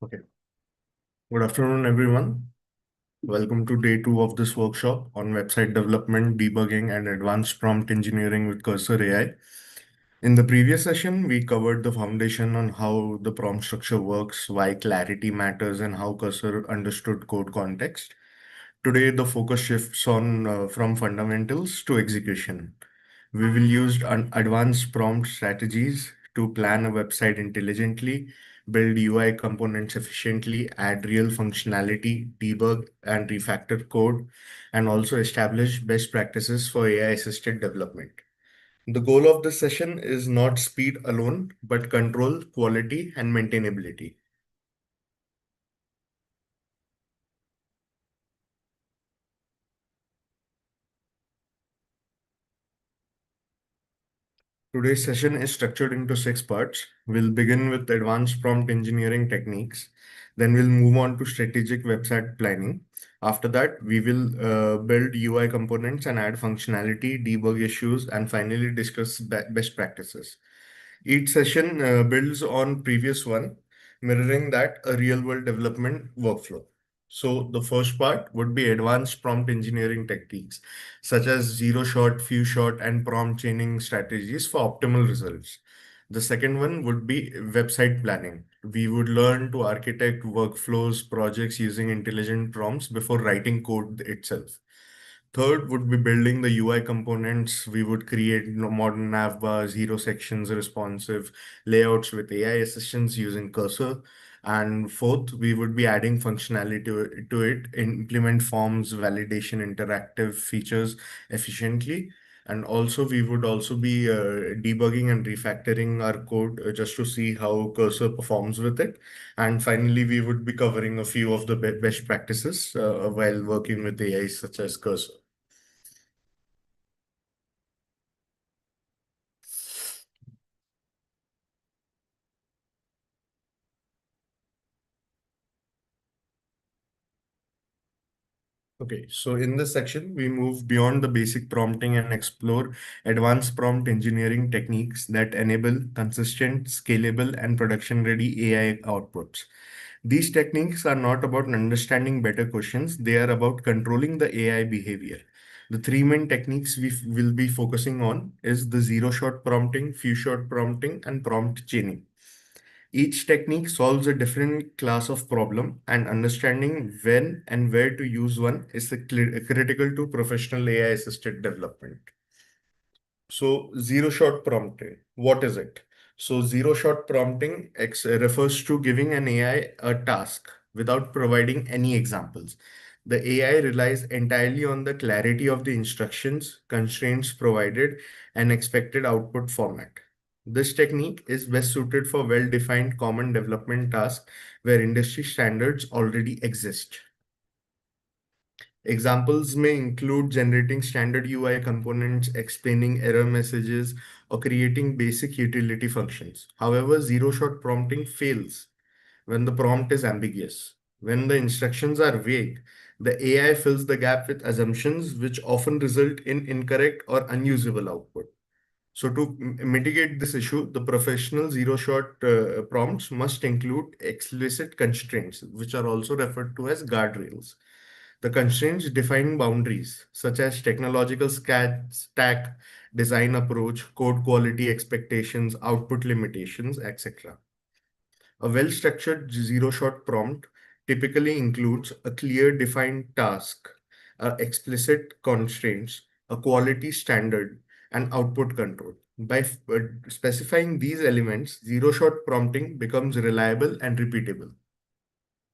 Okay. Good afternoon, everyone. Welcome to day two of this workshop on website development, debugging, and advanced prompt engineering with Cursor AI. In the previous session, we covered the foundation on how the prompt structure works, why clarity matters, and how Cursor understood code context. Today, the focus shifts on from fundamentals to execution. We will use advanced prompt strategies to plan a website intelligently, build UI components efficiently, add real functionality, debug and refactor code, and also establish best practices for AI-assisted development. The goal of this session is not speed alone, but control, quality, and maintainability. Today's session is structured into six parts. We'll begin with advanced prompt engineering techniques. Then we'll move on to strategic website planning. After that, we will build UI components and add functionality, debug issues, and finally discuss best practices. Each session builds on previous one, mirroring that a real-world development workflow. So the first part would be advanced prompt engineering techniques, such as zero-shot, few-shot, and prompt chaining strategies for optimal results. The second one would be website planning. We would learn to architect workflows, projects using intelligent prompts before writing code itself. Third would be building the UI components. We would create modern nav bars, hero sections, responsive layouts with AI assistants using Cursor. And fourth, we would be adding functionality to it, implement forms, validation, interactive features efficiently. And also, we would also be debugging and refactoring our code just to see how Cursor performs with it. And finally, we would be covering a few of the best practices while working with AI, such as Cursor. Okay, so in this section, we move beyond the basic prompting and explore advanced prompt engineering techniques that enable consistent, scalable, and production-ready AI outputs. These techniques are not about understanding better questions, they are about controlling the AI behavior. The three main techniques we will be focusing on is the zero-shot prompting, few-shot prompting, and prompt chaining. Each technique solves a different class of problem, and understanding when and where to use one is critical to professional AI assisted development. So, zero shot prompting, what is it? So, zero shot prompting refers to giving an AI a task without providing any examples. The AI relies entirely on the clarity of the instructions, constraints provided, and expected output format. This technique is best suited for well-defined common development tasks where industry standards already exist. Examples may include generating standard UI components, explaining error messages, or creating basic utility functions. However, zero-shot prompting fails when the prompt is ambiguous. When the instructions are vague, the AI fills the gap with assumptions which often result in incorrect or unusable output. So to mitigate this issue, the professional zero-shot prompts must include explicit constraints, which are also referred to as guardrails. The constraints define boundaries such as technological stack, design approach, code quality expectations, output limitations, etc. A well-structured zero-shot prompt typically includes a clear defined task, explicit constraints, a quality standard, and output control. By specifying these elements, zero-shot prompting becomes reliable and repeatable.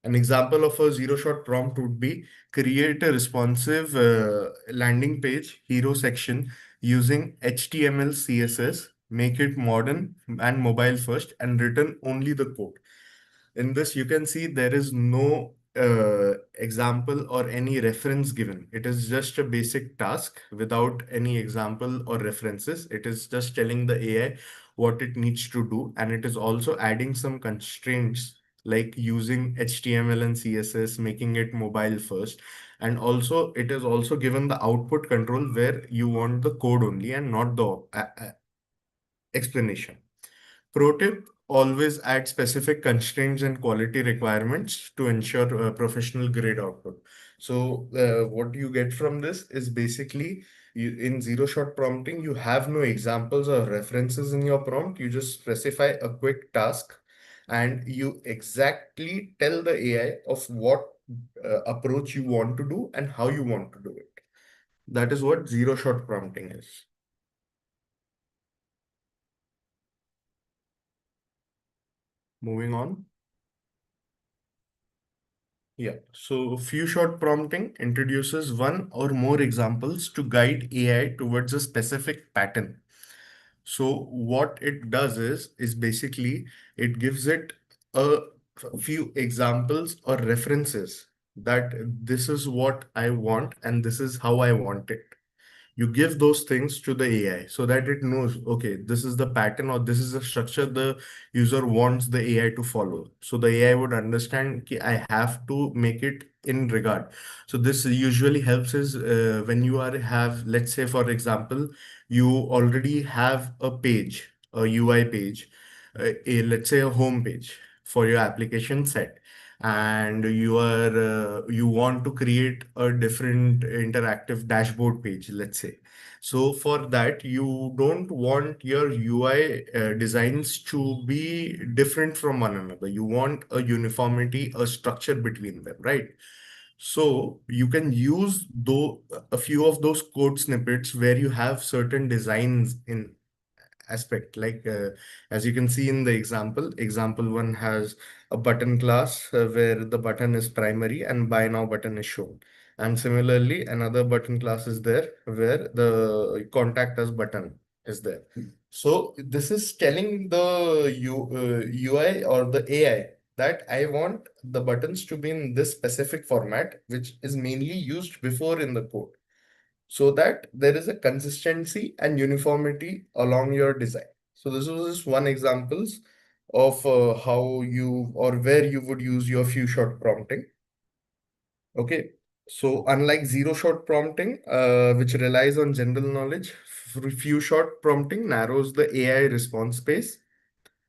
An example of a zero-shot prompt would be create a responsive landing page hero section using HTML, CSS, make it modern and mobile first, and return only the code. In this, you can see there is no example or any reference given. It is just a basic task without any example or references. It is just telling the AI what it needs to do, and it is also adding some constraints like using HTML and CSS, making it mobile first. And also, it is also given the output control where you want the code only and not the explanation. Pro tip, always add specific constraints and quality requirements to ensure professional grade output. So what you get from this is basically in zero shot prompting, you have no examples or references in your prompt. You just specify a quick task and you exactly tell the AI of what approach you want to do and how you want to do it. That is what zero shot prompting is. Moving on. Yeah, so few shot prompting introduces one or more examples to guide AI towards a specific pattern. So what it does is basically it gives it a few examples or references that this is what I want and this is how I want it. You give those things to the AI so that it knows, okay, this is the pattern or this is the structure the user wants the AI to follow. So the AI would understand, okay, I have to make it in regard. So this usually helps is when you are have, let's say, for example, you already have a page, a UI page, let's say a home page for your application set, and you want to create a different interactive dashboard page, let's say. So for that, you don't want your UI designs to be different from one another. You want a uniformity, a structure between them, right? So you can use though a few of those code snippets where you have certain designs in aspect, like as you can see in the example one has a button class where the button is primary and buy now button is shown, and similarly another button class is there where the contact us button is there. So this is telling the UI or the AI that I want the buttons to be in this specific format, which is mainly used before in the code, so that there is a consistency and uniformity along your design. So this was just one examples of how you or where you would use your few shot prompting. Okay. So unlike zero shot prompting, which relies on general knowledge, few shot prompting narrows the AI response space.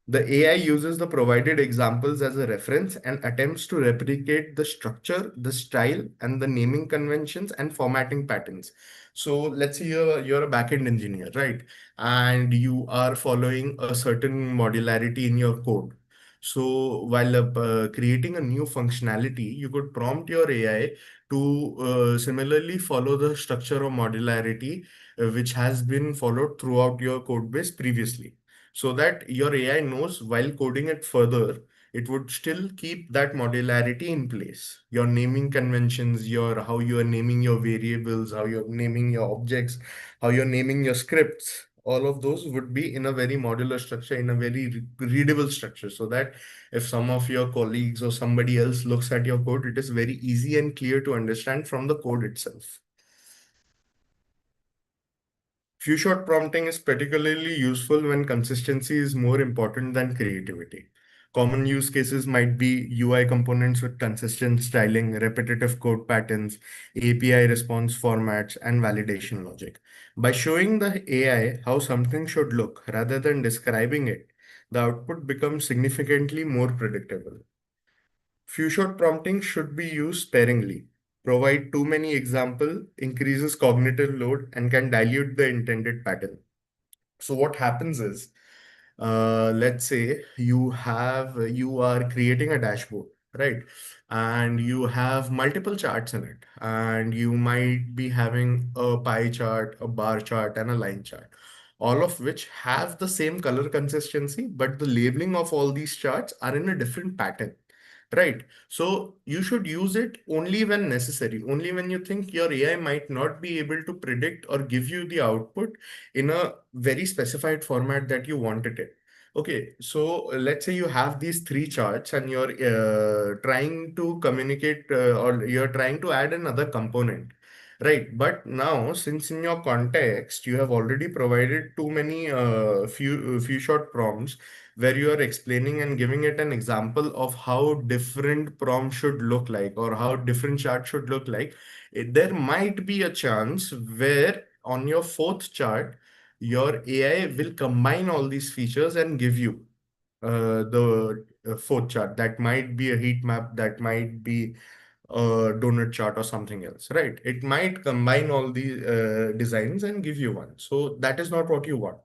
The AI uses the provided examples as a reference and attempts to replicate the structure, the style, and the naming conventions and formatting patterns. So let's say you're a backend engineer, right? And you are following a certain modularity in your code. So while creating a new functionality, you could prompt your AI to similarly follow the structure of modularity which has been followed throughout your code base previously, so that your AI knows while coding it further, it would still keep that modularity in place. Your naming conventions, your how you are naming your variables, how you're naming your objects, how you're naming your scripts, all of those would be in a very modular structure, in a very readable structure, so that if some of your colleagues or somebody else looks at your code, it is very easy and clear to understand from the code itself. Few shot prompting is particularly useful when consistency is more important than creativity. Common use cases might be UI components with consistent styling, repetitive code patterns, API response formats, and validation logic. By showing the AI how something should look rather than describing it, the output becomes significantly more predictable. Few shot prompting should be used sparingly. Provide too many examples increases cognitive load and can dilute the intended pattern. So what happens is, let's say you are creating a dashboard, right? And you have multiple charts in it, and you might be having a pie chart, a bar chart, and a line chart, all of which have the same color consistency, but the labeling of all these charts are in a different pattern. Right. So you should use it only when necessary, only when you think your AI might not be able to predict or give you the output in a very specified format that you wanted it. Okay, so let's say you have these three charts and you're trying to communicate or you're trying to add another component. Right, but now since in your context you have already provided too many few short prompts where you are explaining and giving it an example of how different prompt should look like or how different chart should look like, there might be a chance where on your fourth chart, your AI will combine all these features and give you. the fourth chart. That might be a heat map, that might be a donut chart or something else, right? It might combine all the designs and give you one. So that is not what you want,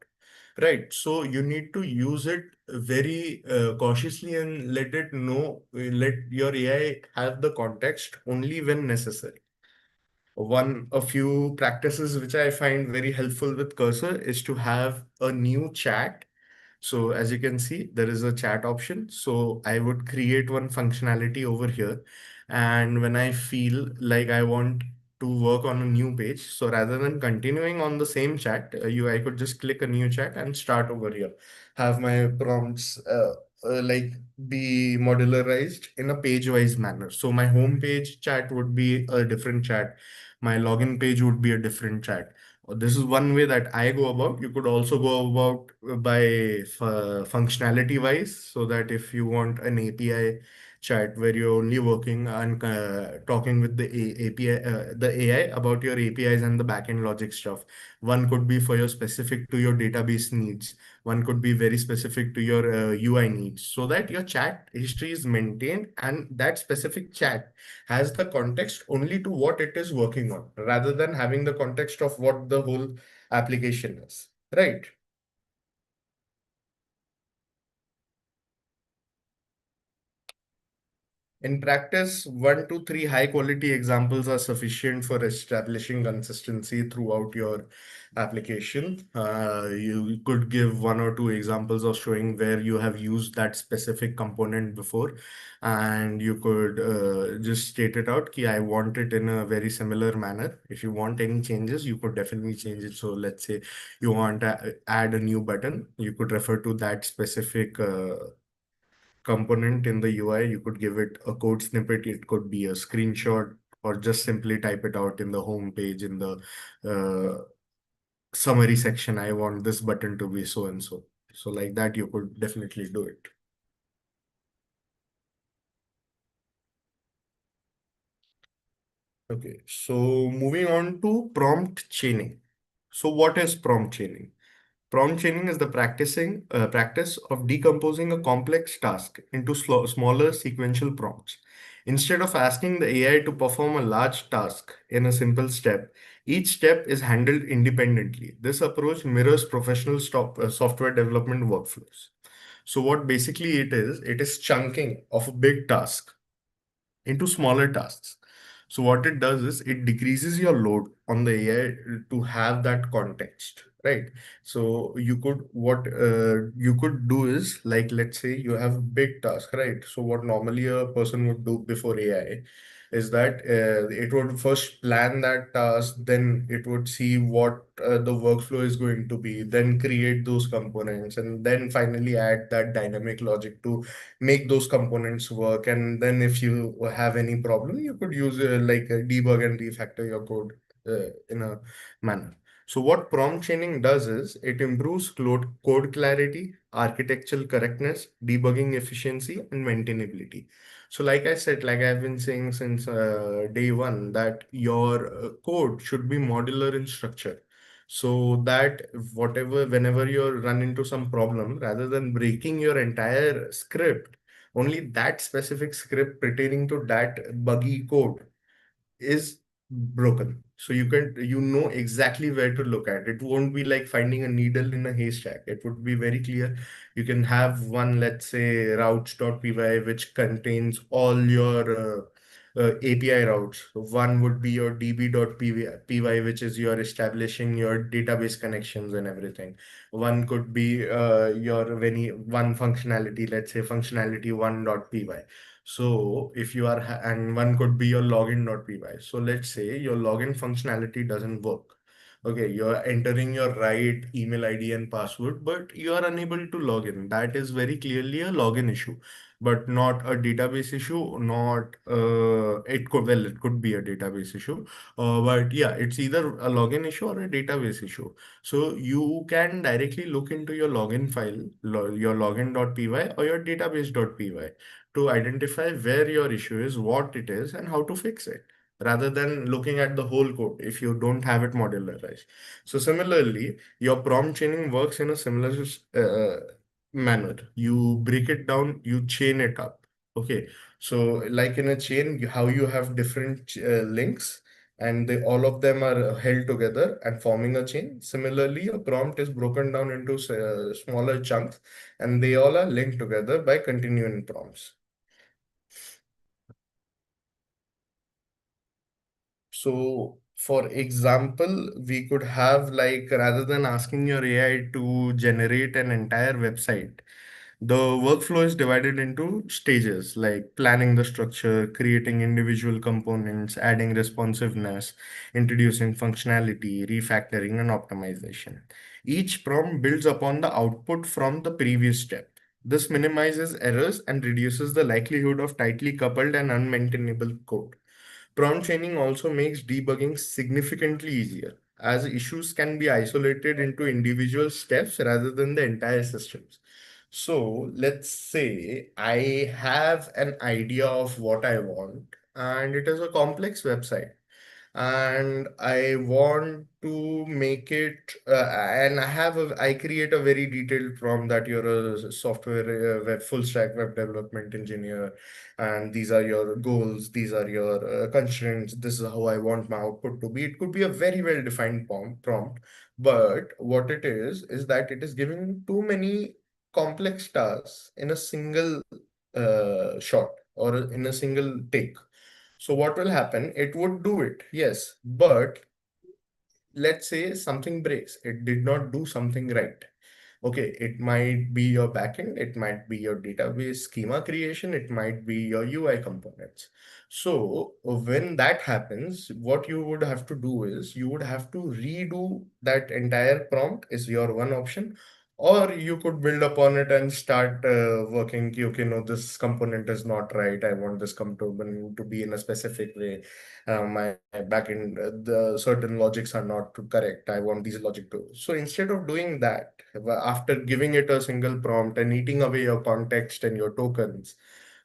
right? So you need to use it very cautiously and let it know, let your AI have the context only when necessary. A few practices which I find very helpful with Cursor is to have a new chat. So as you can see, there is a chat option. So I would create one functionality over here. And when I feel like I want to work on a new page, so rather than continuing on the same chat, I could just click a new chat and start over here. Have my prompts like be modularized in a page-wise manner. So my home page chat would be a different chat. My login page would be a different chat. This is one way that I go about. You could also go about by functionality wise, so that if you want an API chat where you're only working and talking with the API, the AI about your APIs and the backend logic stuff. One could be for your specific to your database needs. One could be very specific to your UI needs, so that your chat history is maintained and that specific chat has the context only to what it is working on, rather than having the context of what the whole application is, right? In practice, 1 to 3 high quality examples are sufficient for establishing consistency throughout your application. You could give 1 or 2 examples of showing where you have used that specific component before, and you could just state it out. Ki, I want it in a very similar manner. If you want any changes, you could definitely change it. So let's say you want to add a new button, you could refer to that specific component in the UI. You could give it a code snippet. It could be a screenshot, or just simply type it out in the home page in the uh, summary section. I want this button to be so and so. So like that, you could definitely do it. Okay, so moving on to prompt chaining. So what is prompt chaining? Prompt chaining is the practice of decomposing a complex task into smaller sequential prompts. Instead of asking the AI to perform a large task in a simple step, each step is handled independently. This approach mirrors professional software development workflows. So what basically it is chunking of a big task into smaller tasks. So what it does is it decreases your load on the AI to have that context, right? So you could do is, like, let's say you have a big task, right? So what normally a person would do before AI is that it would first plan that task, then it would see what the workflow is going to be, then create those components, and then finally add that dynamic logic to make those components work. And then if you have any problem, you could use like debug and refactor your code in a manner. So what prompt chaining does is it improves code clarity, architectural correctness, debugging efficiency, and maintainability. So like I said, like I've been saying since day one, that your code should be modular in structure, so that whenever you run into some problem, rather than breaking your entire script, only that specific script pertaining to that buggy code is broken. So you know exactly where to look at. It won't be like finding a needle in a haystack. It would be very clear. You can have one, let's say, routes.py, which contains all your API routes. So one would be your db.py, which is your establishing your database connections and everything. One could be your one functionality, let's say functionality 1.py. So if you are, and one could be your login.py. So let's say your login functionality doesn't work. Okay, you're entering your right email ID and password, but you are unable to log in. That is very clearly a login issue, but not a database issue. Not it could be a database issue, but yeah, it's either a login issue or a database issue. So you can directly look into your login file, your login.py or your database.py, to identify where your issue is, what it is, and how to fix it, rather than looking at the whole code if you don't have it modularized. So similarly, your prompt chaining works in a similar manner. You break it down, you chain it up. Okay. So like in a chain, how you have different links and all of them are held together and forming a chain. Similarly, a prompt is broken down into smaller chunks and they all are linked together by continuing prompts. So, for example, we could have like rather than asking your AI to generate an entire website, the workflow is divided into stages like planning the structure, creating individual components, adding responsiveness, introducing functionality, refactoring, and optimization. Each prompt builds upon the output from the previous step. This minimizes errors and reduces the likelihood of tightly coupled and unmaintainable code. Prompt training also makes debugging significantly easier, as issues can be isolated into individual steps rather than the entire systems. So let's say I have an idea of what I want, and it is a complex website and I want to make it, and I create a very detailed prompt that you're a software web full stack web development engineer, and these are your goals, these are your constraints, this is how I want my output to be. It could be a very well defined prompt, but what it is that it is giving too many complex tasks in a single shot or in a single take. So what will happen? It would do it, yes, but let's say something breaks. It did not do something right. Okay, it might be your backend, it might be your database schema creation, it might be your UI components. So when that happens, what you would have to do is you would have to redo that entire prompt is your one option, or you could build upon it and start working. Okay, no, this component is not right. I want this component to be in a specific way. My backend, the certain logics are not correct. I want these logic to. So instead of doing that, after giving it a single prompt and eating away your context and your tokens,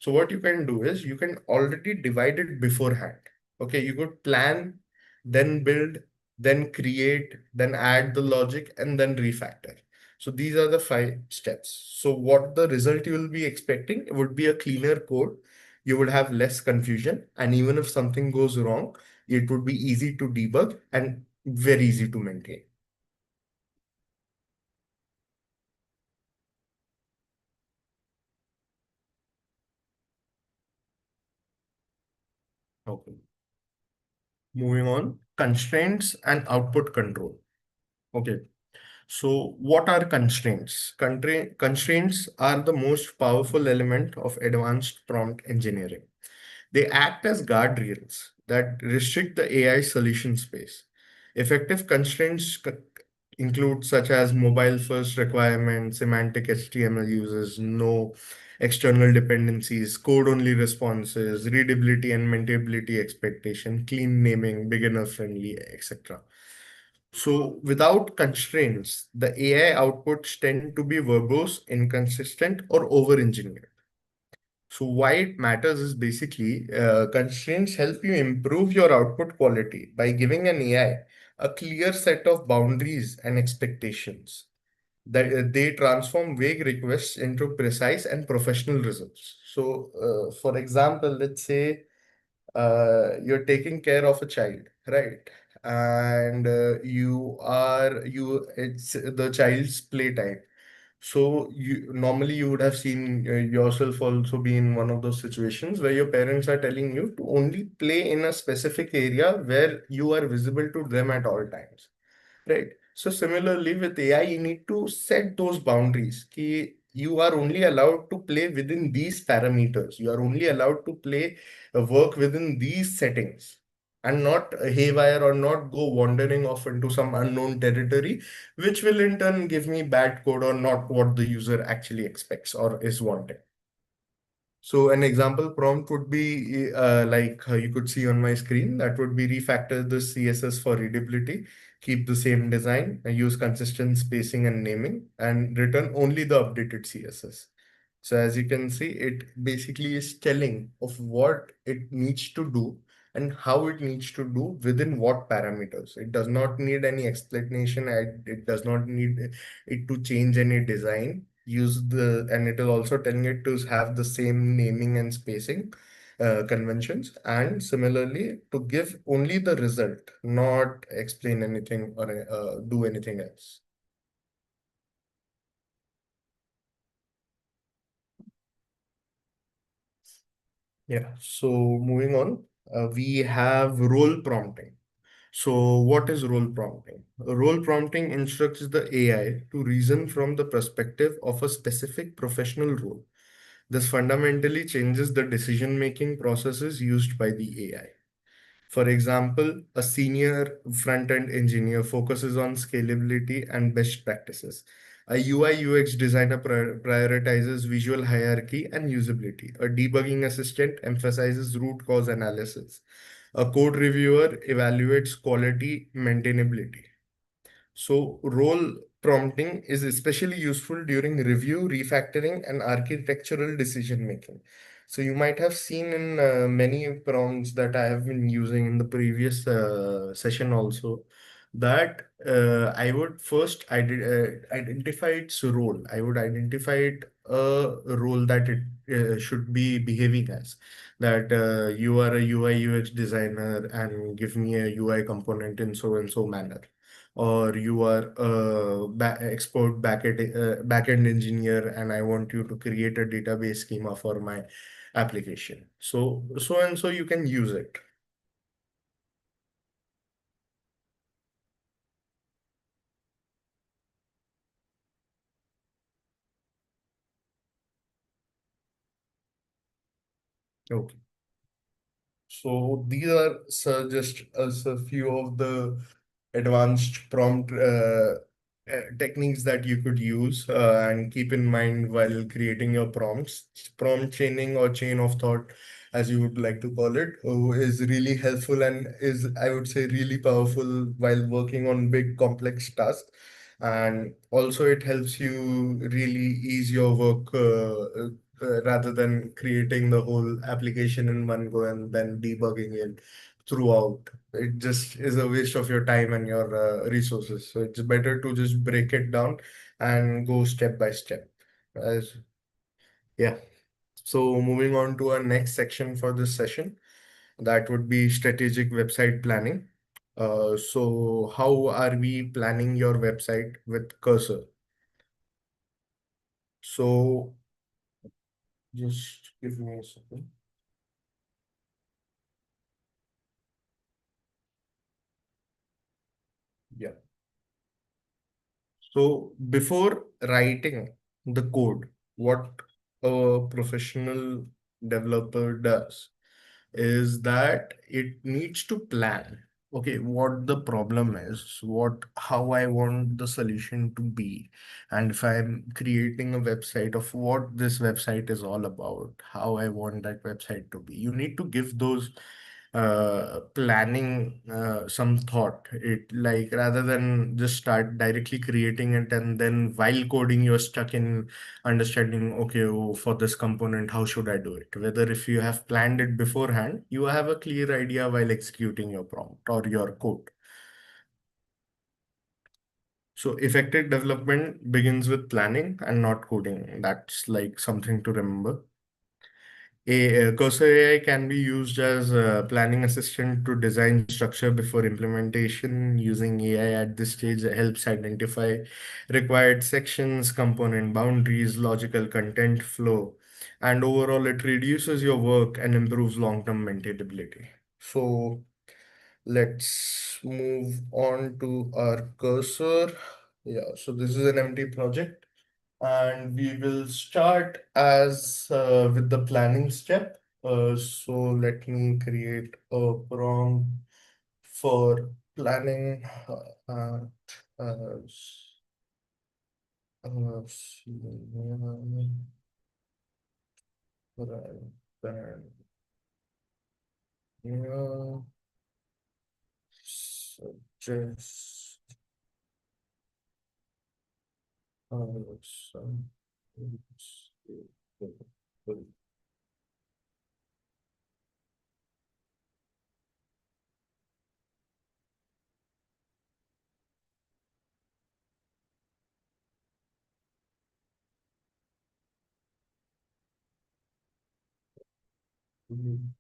so what you can do is you can already divide it beforehand. Okay, you could plan, then build, then create, then add the logic, and then refactor. So these are the 5 steps. So what the result you will be expecting would be a cleaner code. You would have less confusion, and even if something goes wrong, it would be easy to debug and very easy to maintain. Okay. Moving on, constraints and output control. Okay. So what are constraints? Constraints are the most powerful element of advanced prompt engineering. They act as guardrails that restrict the AI solution space. Effective constraints include such as mobile first requirements, semantic HTML uses, no external dependencies, code only responses, readability and maintainability expectation, clean naming, beginner friendly, etc. So without constraints, the AI outputs tend to be verbose, inconsistent, or over-engineered. So why it matters is basically constraints help you improve your output quality by giving an AI a clear set of boundaries and expectations that they transform vague requests into precise and professional results. So, for example, let's say you're taking care of a child, right? And it's the child's playtime. So you normally you would have seen yourself also be in one of those situations where your parents are telling you to only play in a specific area where you are visible to them at all times. Right. So similarly with AI, you need to set those boundaries. Ki you are only allowed to play within these parameters. You are only allowed to play work within these settings and not haywire or not go wandering off into some unknown territory, which will in turn give me bad code or not what the user actually expects or is wanting. So an example prompt would be like you could see on my screen. That would be refactor the CSS for readability, keep the same design, and use consistent spacing and naming, and return only the updated CSS. So as you can see, it basically is telling of what it needs to do and how it needs to do within what parameters. It does not need any explanation. It does not need it to change any design. use and it is also telling it to have the same naming and spacing conventions, and similarly to give only the result, not explain anything or do anything else. Yeah, so moving on, we have role prompting. So, what is role prompting? Role prompting instructs the AI to reason from the perspective of a specific professional role. This fundamentally changes the decision making processes used by the AI. For example, a senior front end engineer focuses on scalability and best practices. A UI UX designer prioritizes visual hierarchy and usability. A debugging assistant emphasizes root cause analysis. A code reviewer evaluates quality maintainability. So, role prompting is especially useful during review, refactoring, and architectural decision making. So, you might have seen in many prompts that I have been using in the previous session also, that I would first identify its role. I would identify it a role that it should be behaving as. That you are a UI UX designer and give me a UI component in so and so manner, or you are a expert backend engineer and I want you to create a database schema for my application. So and so you can use it. Okay. So these are just as a few of the advanced prompt techniques that you could use and keep in mind while creating your prompts. Prompt chaining or chain of thought, as you would like to call it, is really helpful and is, I would say, really powerful while working on big complex tasks. And also, it helps you really ease your work rather than creating the whole application in one go and then debugging it throughout. It just is a waste of your time and your resources. So it's better to just break it down and go step by step. As yeah. So moving on to our next section for this session, that would be strategic website planning. So how are we planning your website with Cursor? So just give me a second. Yeah. So before writing the code, what a professional developer does is that it needs to plan, okay, what the problem is, how I want the solution to be, and if I'm creating a website, of what this website is all about, how I want that website to be. You need to give those planning some thought. It, like, rather than just start directly creating it and then while coding you're stuck in understanding, okay, oh, for this component how should I do it. Whether if you have planned it beforehand, you have a clear idea while executing your prompt or your code. So effective development begins with planning and not coding. That's like something to remember. Cursor AI can be used as a planning assistant to design structure before implementation. Using AI at this stage helps identify required sections, component boundaries, logical content flow, and overall it reduces your work and improves long-term maintainability. So let's move on to our cursor. Yeah, so this is an empty project and we will start as with the planning step. So let me create a prompt for planning. Uh, uh, suggest some. Mhm.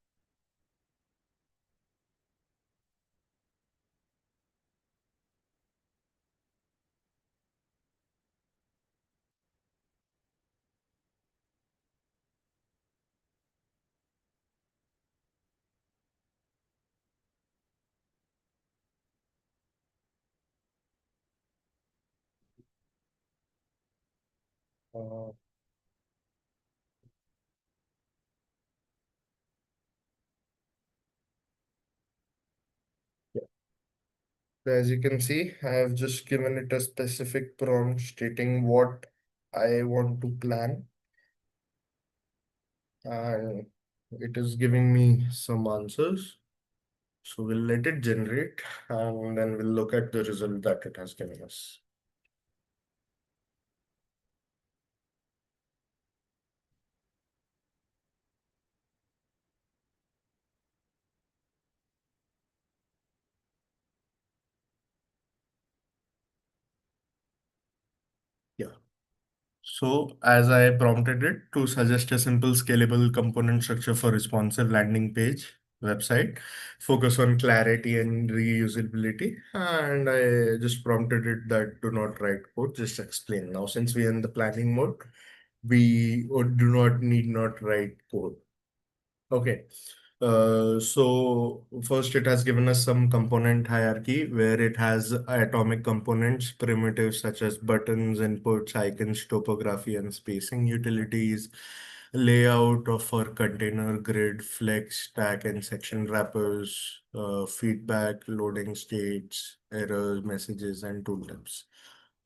Uh, yeah. So as you can see, I have just given it a specific prompt stating what I want to plan, and it is giving me some answers. So we'll let it generate and then we'll look at the result that it has given us. Yeah. So as I prompted it to suggest a simple scalable component structure for responsive landing page website, focus on clarity and reusability. And I just prompted it that do not write code, just explain. Now, since we are in the planning mode, we do not need not write code. Okay. So first it has given us some component hierarchy where it has atomic components, primitives such as buttons, inputs, icons, topography, and spacing utilities, layout of our container, grid, flex, stack, and section wrappers, feedback, loading states, errors, messages, and tooltips.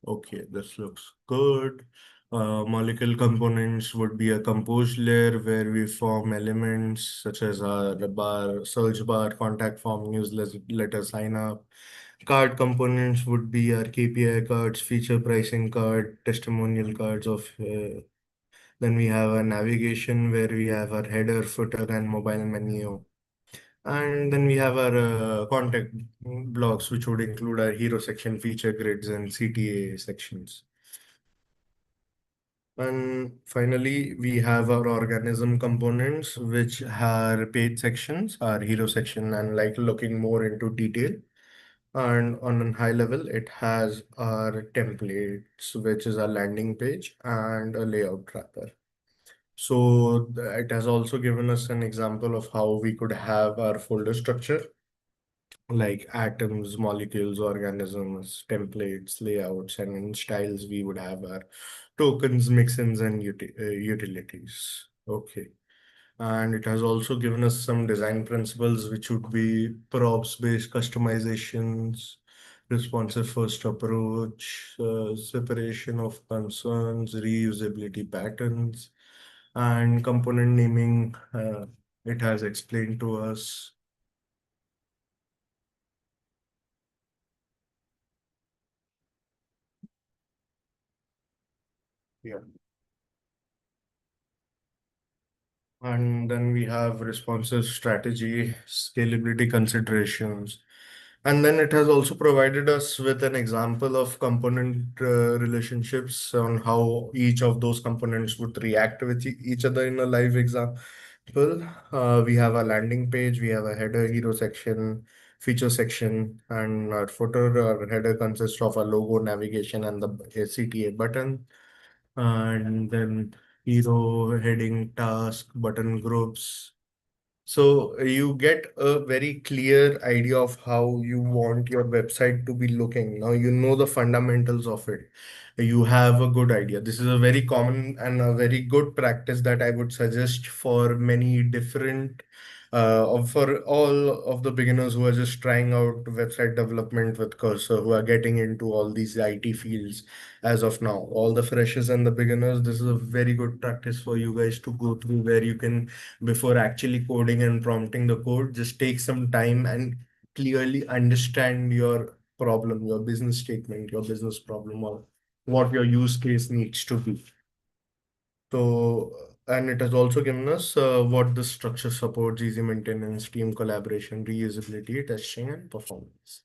Okay, this looks good. Molecule components would be a composed layer where we form elements such as the bar, search bar, contact form, newsletter sign up. Card components would be our KPI cards, feature pricing card, testimonial cards of. Then we have a navigation where we have our header, footer, and mobile menu. And then we have our contact blocks, which would include our hero section, feature grids, and CTA sections. And finally, we have our organism components, which are page sections, our hero section, and like looking more into detail. And on a high level, it has our templates, which is a landing page and a layout wrapper. So it has also given us an example of how we could have our folder structure, like atoms, molecules, organisms, templates, layouts, and in styles we would have our tokens, mixins, and utilities. Okay. And it has also given us some design principles, which would be props-based customizations, responsive first approach, separation of concerns, reusability patterns, and component naming. It has explained to us. Yeah. And then we have responsive strategy, scalability considerations. And then it has also provided us with an example of component relationships on how each of those components would react with each other in a live example. We have a landing page, we have a header, hero section, feature section, and our footer or header consists of a logo, navigation, and the CTA button. And then hero, heading, task, button groups. So you get a very clear idea of how you want your website to be looking. Now you know the fundamentals of it. You have a good idea. This is a very common and a very good practice that I would suggest for many different, for all of the beginners who are just trying out website development with Cursor, who are getting into all these IT fields as of now. All the freshers and the beginners, this is a very good practice for you guys to go through where you can, before actually coding and prompting the code, just take some time and clearly understand your problem, your business statement, your business problem, or what your use case needs to be. So, and it has also given us what the structure supports: easy maintenance, team collaboration, reusability, testing, and performance.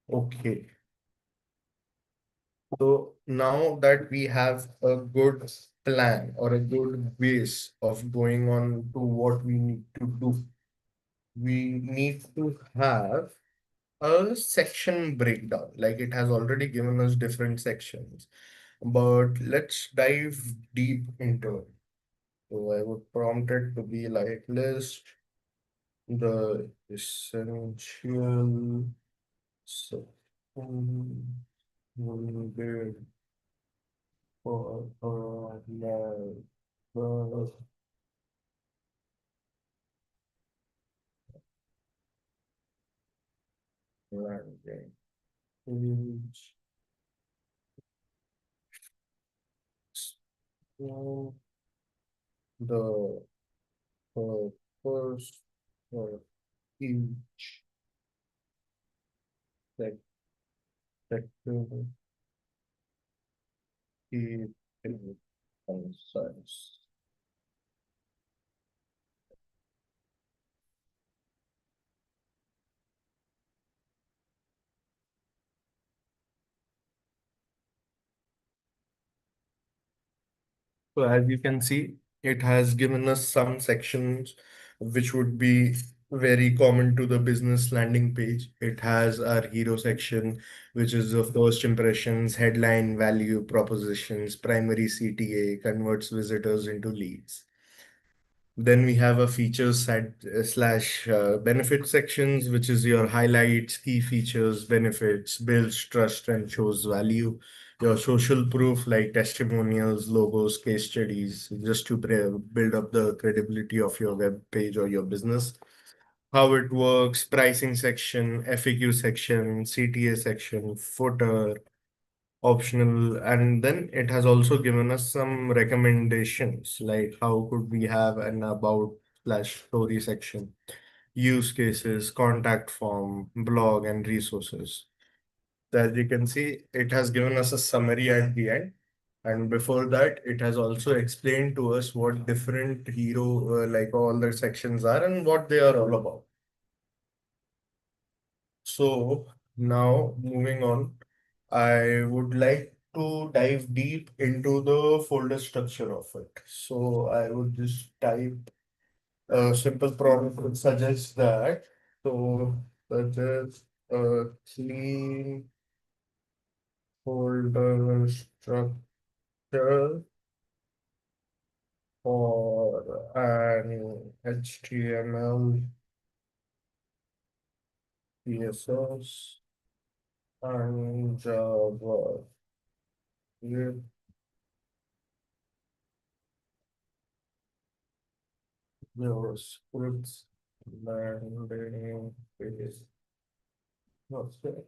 Okay. So now that we have a good plan or a good base of going on to what we need to do, we need to have a section breakdown. Like it has already given us different sections, but let's dive deep into it. So I would prompt it to be like list the essential section needed for a level landing page. So the purpose for each sec- section is concise. So as you can see, it has given us some sections which would be very common to the business landing page. It has our hero section, which is the first impressions, headline, value, propositions, primary CTA, converts visitors into leads. Then we have a features slash benefit sections, which is your highlights, key features, benefits, builds trust and shows value. Your social proof like testimonials, logos, case studies, just to build up the credibility of your web page or your business. How it works, pricing section, FAQ section, CTA section, footer, optional, and then it has also given us some recommendations like how could we have an about slash story section, use cases, contact form, blog, and resources. As you can see, it has given us a summary at the end, and before that it has also explained to us what different hero like all the sections are and what they are all about. So now moving on, I would like to dive deep into the folder structure of it. So I would just type a simple prompt which suggests that. So suggest a clean folder structure for an HTML, CSS, and Java. With your scripts landing page. What's that?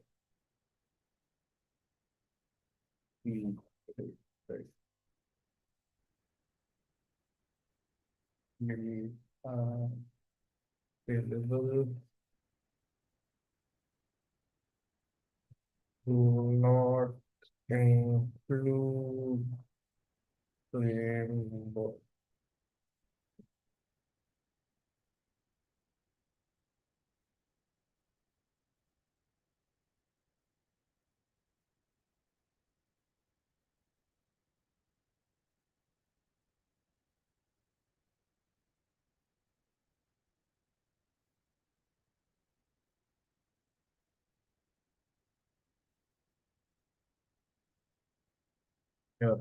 Right, right. Maybe available. Do not include framework. Yeah.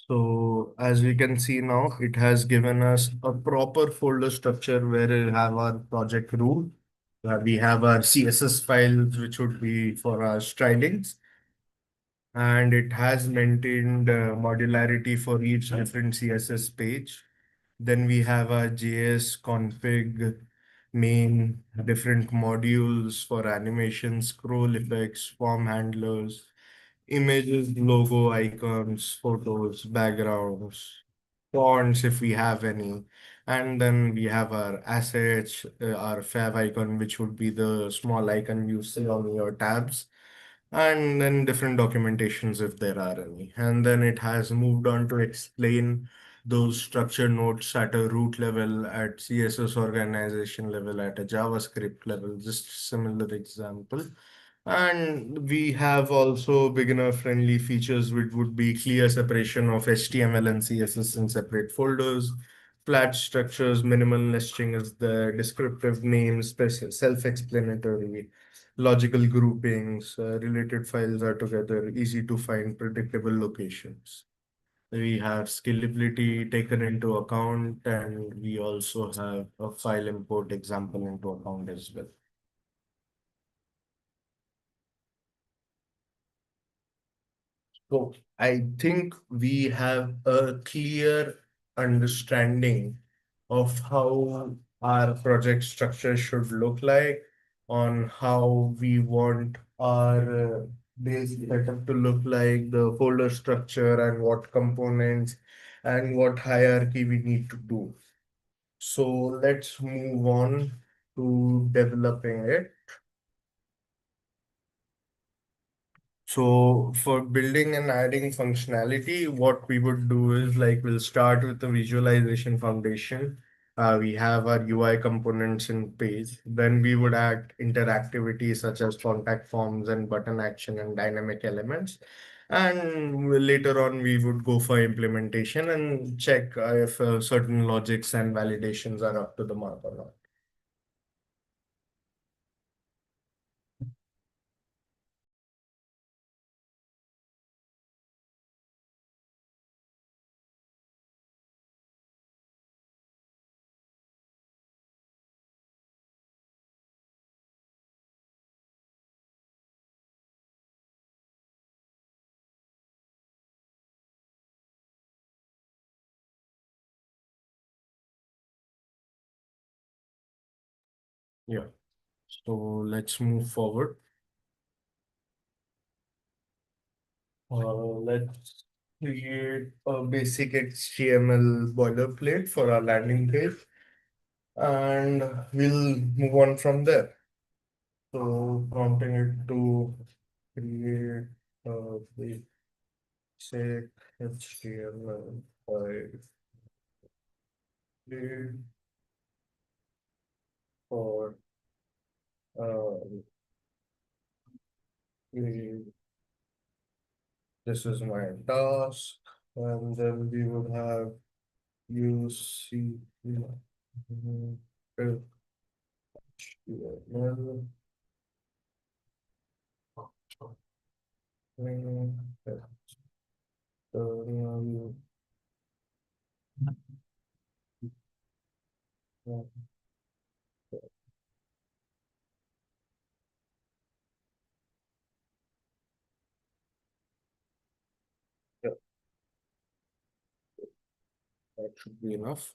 So as we can see now, it has given us a proper folder structure where we have our project root, where we have our CSS files, which would be for our stylings, and it has maintained modularity for each different CSS page. Then we have our JS config main, different modules for animation, scroll effects, form handlers, images, logo, icons, photos, backgrounds, fonts if we have any. And then we have our assets, our fav icon, which would be the small icon you see on your tabs, and then different documentations if there are any. And then it has moved on to explain those structure nodes at a root level, at CSS organization level, at a JavaScript level, just similar example. And we have also beginner-friendly features which would be clear separation of HTML and CSS in separate folders, flat structures, minimal nesting is the descriptive names, self-explanatory, logical groupings, related files are together, easy to find, predictable locations. We have scalability taken into account, and we also have a file import example into account as well. So I think we have a clear understanding of how our project structure should look like, on how we want our base setup to look like, the folder structure and what components and what hierarchy we need to do. So let's move on to developing it. So for building and adding functionality, what we would do is like we'll start with the visualization foundation. We have our UI components in page. Then we would add interactivity such as contact forms and button action and dynamic elements. And later on, we would go for implementation and check if certain logics and validations are up to the mark or not. Yeah. So let's move forward. Let's create a basic HTML boilerplate for our landing page, and we'll move on from there. So prompting it to create a basic HTML file for uh, this is my task, and then we would have use C HTML. Yeah, that should be enough.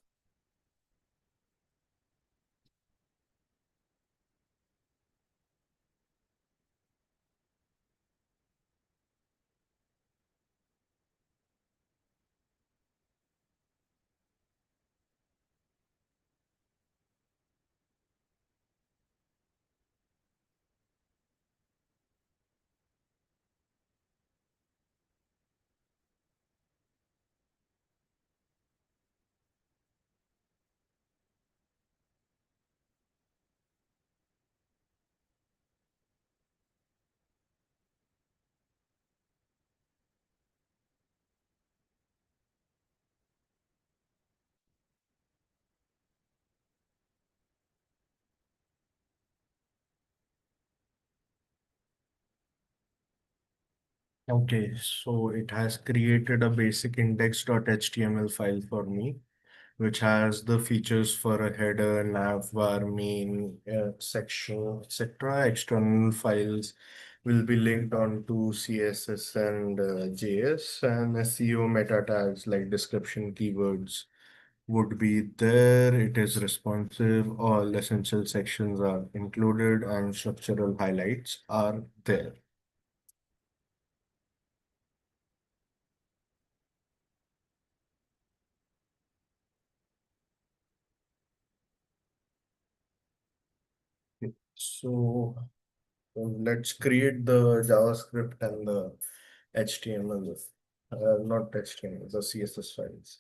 Okay, so it has created a basic index.html file for me, which has the features for a header, navbar, main, section, etc. External files will be linked onto CSS and JS, and SEO meta tags like description keywords would be there. It is responsive, all essential sections are included, and structural highlights are there. So let's create the JavaScript and the HTML, not HTML, the CSS files.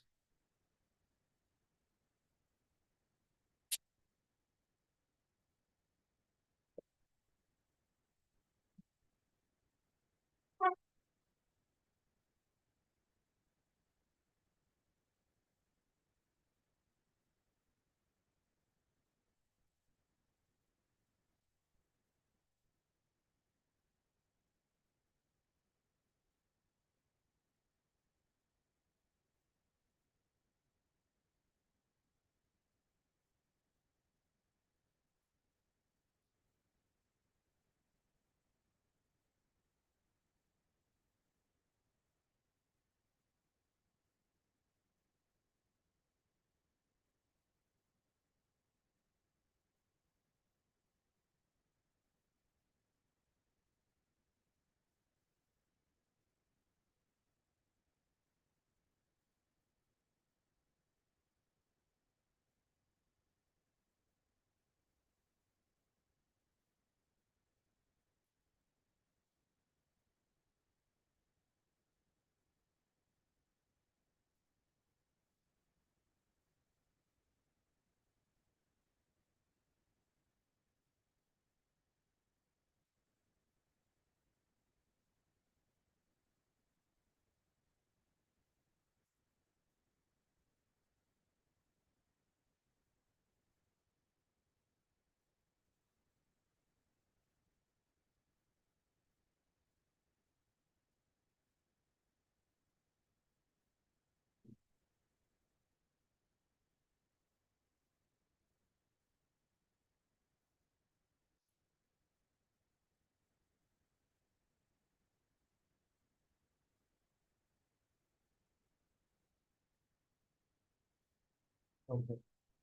Okay.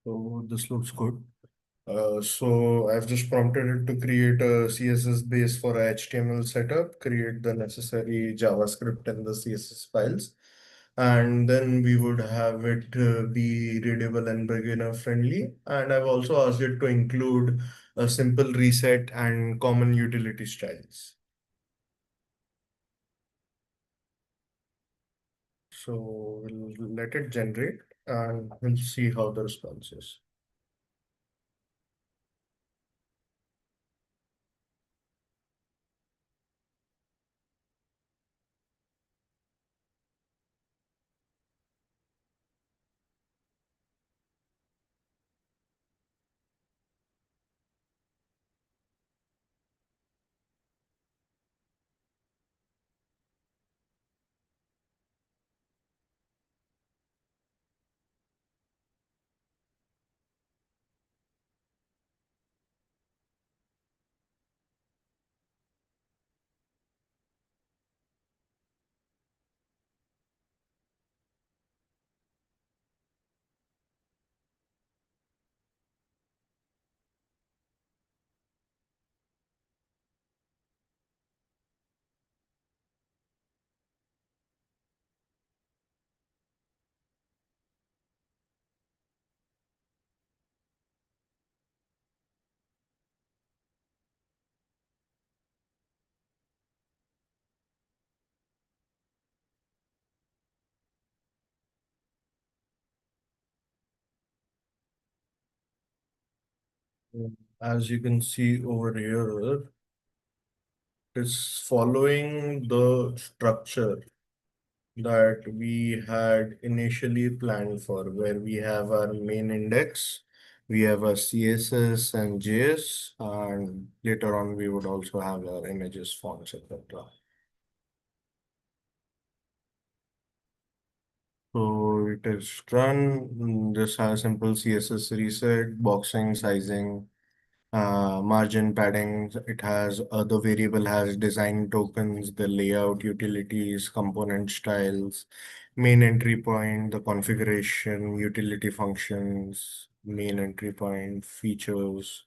So this looks good. So I've just prompted it to create a CSS base for a HTML setup, create the necessary JavaScript and the CSS files, and then we would have it be readable and beginner friendly. And I've also asked it to include a simple reset and common utility styles. So we'll let it generate and we'll see how the response is. As you can see over here, it's following the structure that we had initially planned for, where we have our main index, we have our CSS and JS, and later on we would also have our images, fonts, etc. So it is run. This has simple CSS reset, boxing, sizing, margin padding. It has the variable has design tokens, the layout utilities, component styles, main entry point, the configuration, utility functions, main entry point, features,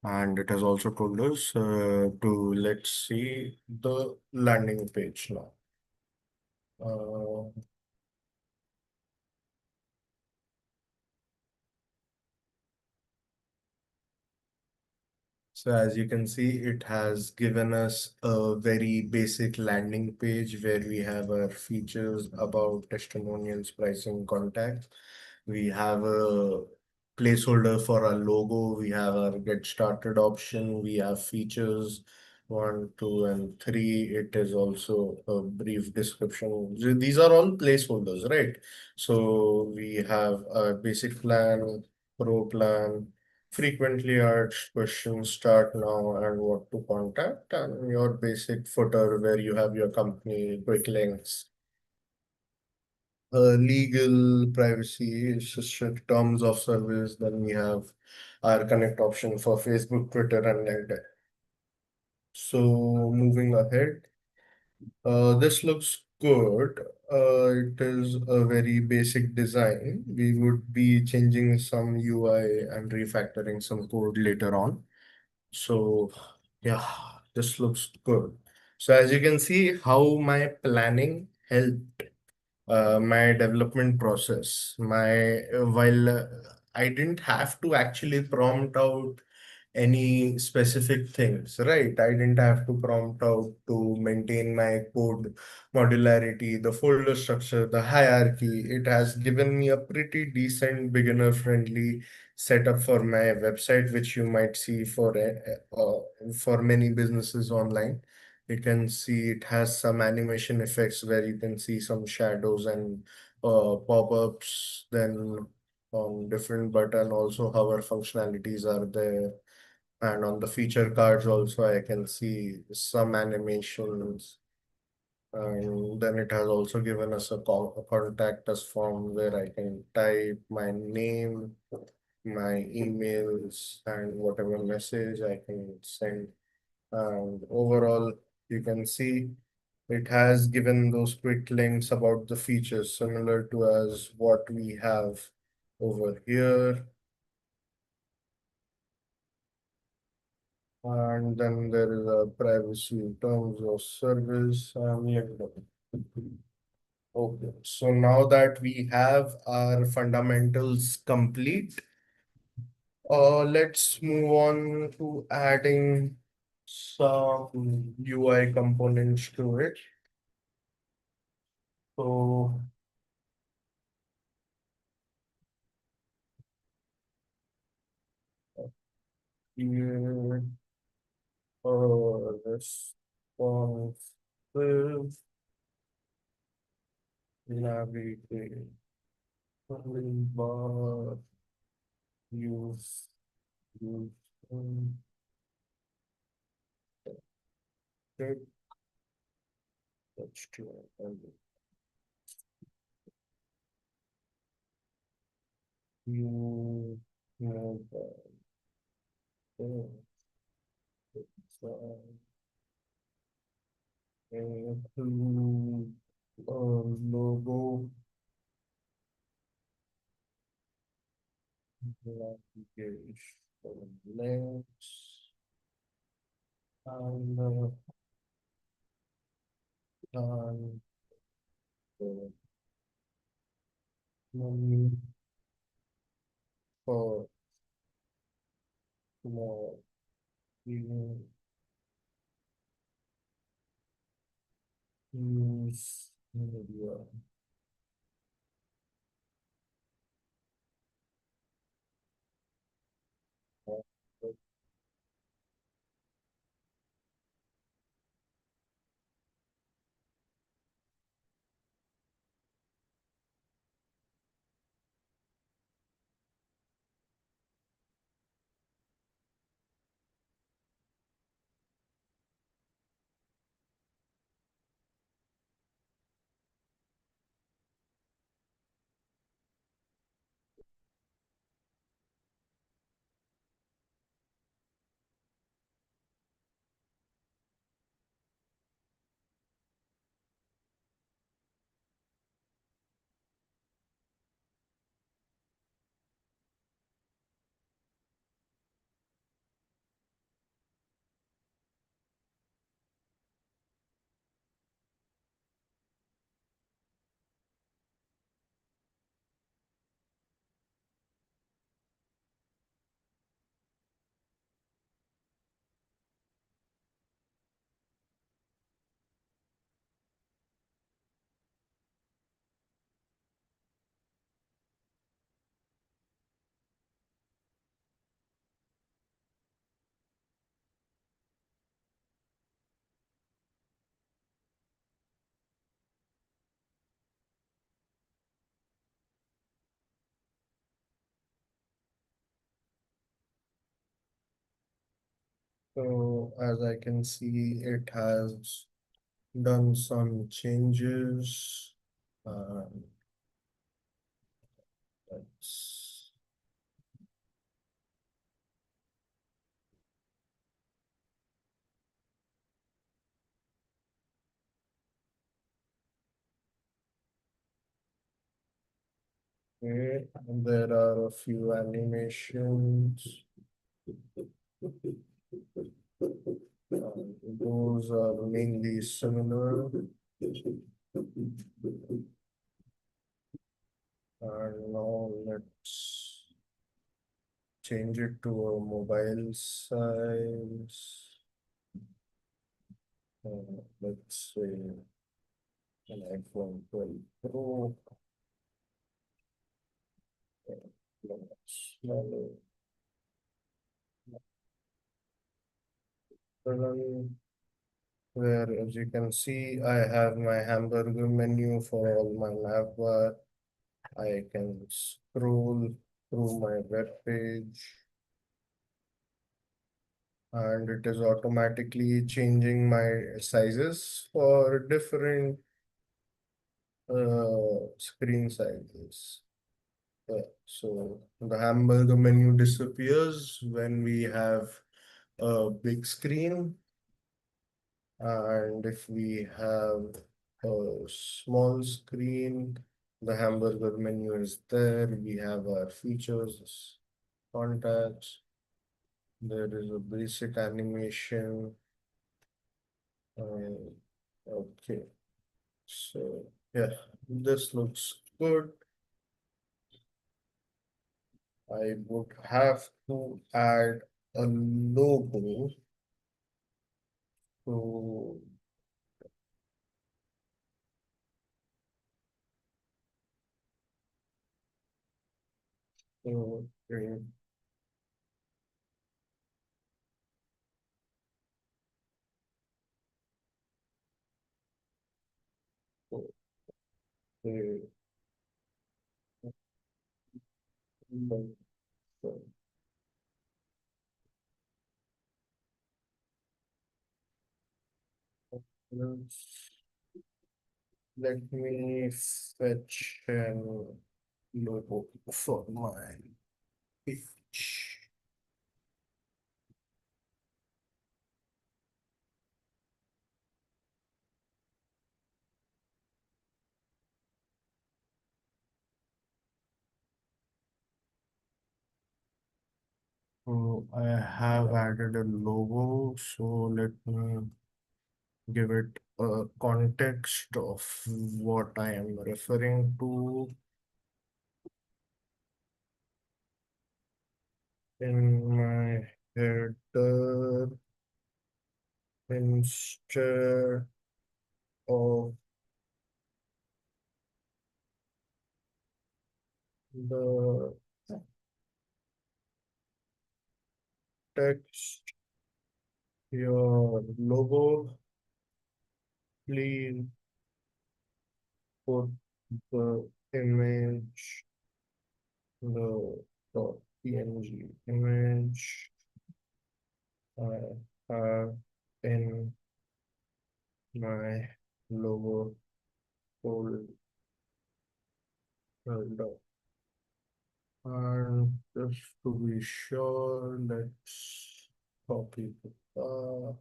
and it has also told us to let's see the landing page now. Uh, So as you can see, it has given us a very basic landing page where we have our features about testimonials, pricing, contacts. We have a placeholder for our logo. We have our get started option. We have features one, two, and three. It is also a brief description. These are all placeholders, right? So we have a basic plan, pro plan, frequently asked questions, start now, and what to contact, and your basic footer where you have your company, quick links, legal, privacy, strict terms of service. Then we have our connect option for Facebook, Twitter, and LinkedIn. So moving ahead, this looks good. It is a very basic design. We would be changing some UI and refactoring some code later on. So yeah, this looks good. So as you can see how my planning helped my development process. While I didn't have to actually prompt out any specific things, right? I didn't have to prompt out to maintain my code modularity, the folder structure, the hierarchy. It has given me a pretty decent beginner-friendly setup for my website, which you might see for many businesses online. You can see it has some animation effects where you can see some shadows and pop-ups, then on different button also hover functionalities are there, and on the feature cards also I can see some animations. And then it has also given us a contact us form where I can type my name, my emails, and whatever message I can send. And overall, you can see it has given those quick links about the features similar to as what we have. over here. And then there is a privacy terms of service and okay. So now that we have our fundamentals complete, let's move on to adding some UI components to it. So here, responsive navigation bar use use text HTML use mobile include logo navigation links and menu for more use media. So as I can see, it has done some changes. Um, let's, okay, and there are a few animations. Those are mainly similar. And now let's change it to a mobile size. Let's say an iPhone 12 Pro. Smaller. Where, as you can see, I have my hamburger menu for all my nav bar. I can scroll through my web page and it is automatically changing my sizes for different screen sizes. So the hamburger menu disappears when we have a big screen, and if we have a small screen, The hamburger menu is there. We have our features, contacts. There is a basic animation. Uh, okay, so yeah, this looks good. I would have to add a logo to okay, okay, let me fetch an logo for my page. So I have added a logo, so let me give it a context of what I am referring to in my header instead of the text, your logo, please put the image, the .png image I have in my logo folder. And just to be sure, let's copy the path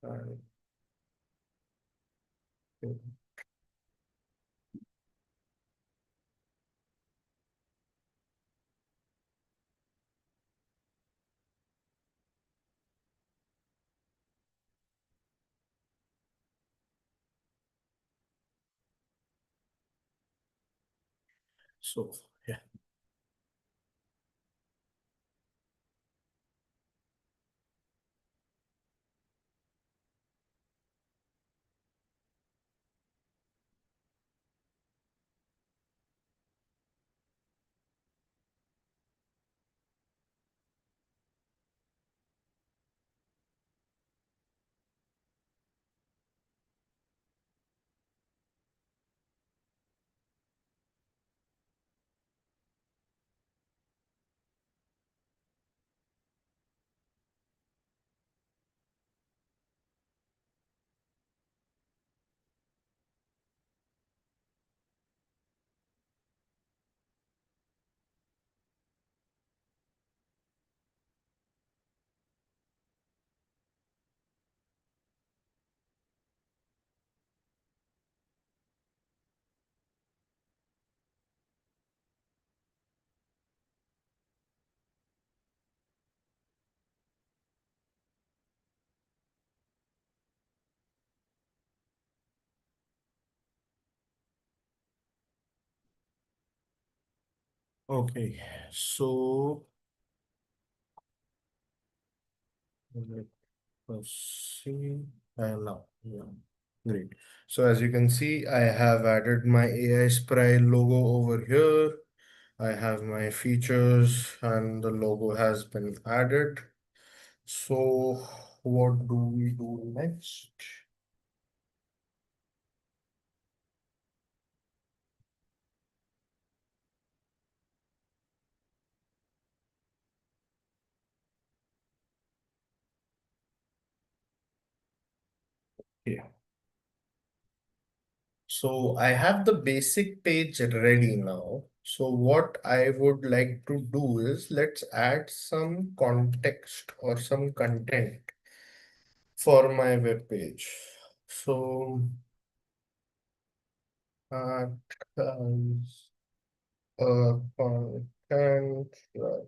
and so yeah. Okay, so let us see. Now, yeah, great. So as you can see, I have added my AiSPRY logo over here. I have my features and the logo has been added. So what do we do next? Yeah. So I have the basic page ready now. So what I would like to do is let's add some context or some content for my web page. So Archives, content, right?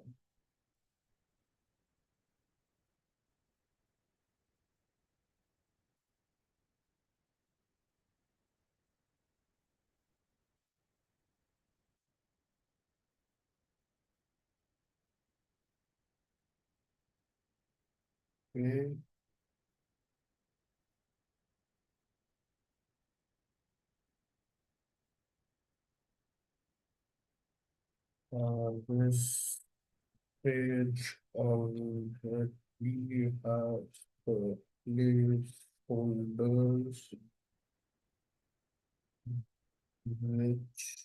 This page already has the placeholders which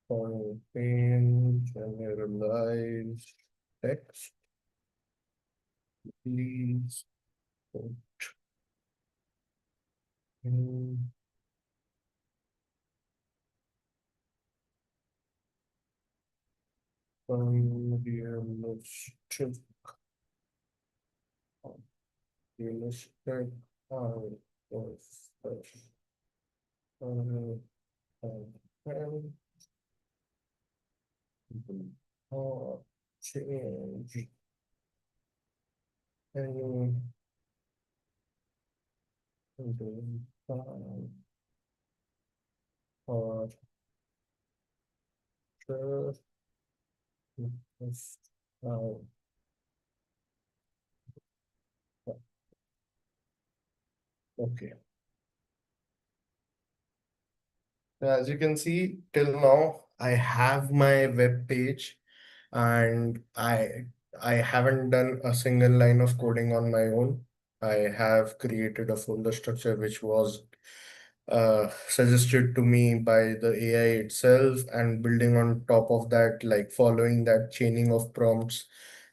contain generalized text. Please put in some realistic answers. Uh, and change any time or just uh, okay. As you can see, till now, I have my web page and I haven't done a single line of coding on my own. I have created a folder structure which was suggested to me by the AI itself, and building on top of that, like following that chaining of prompts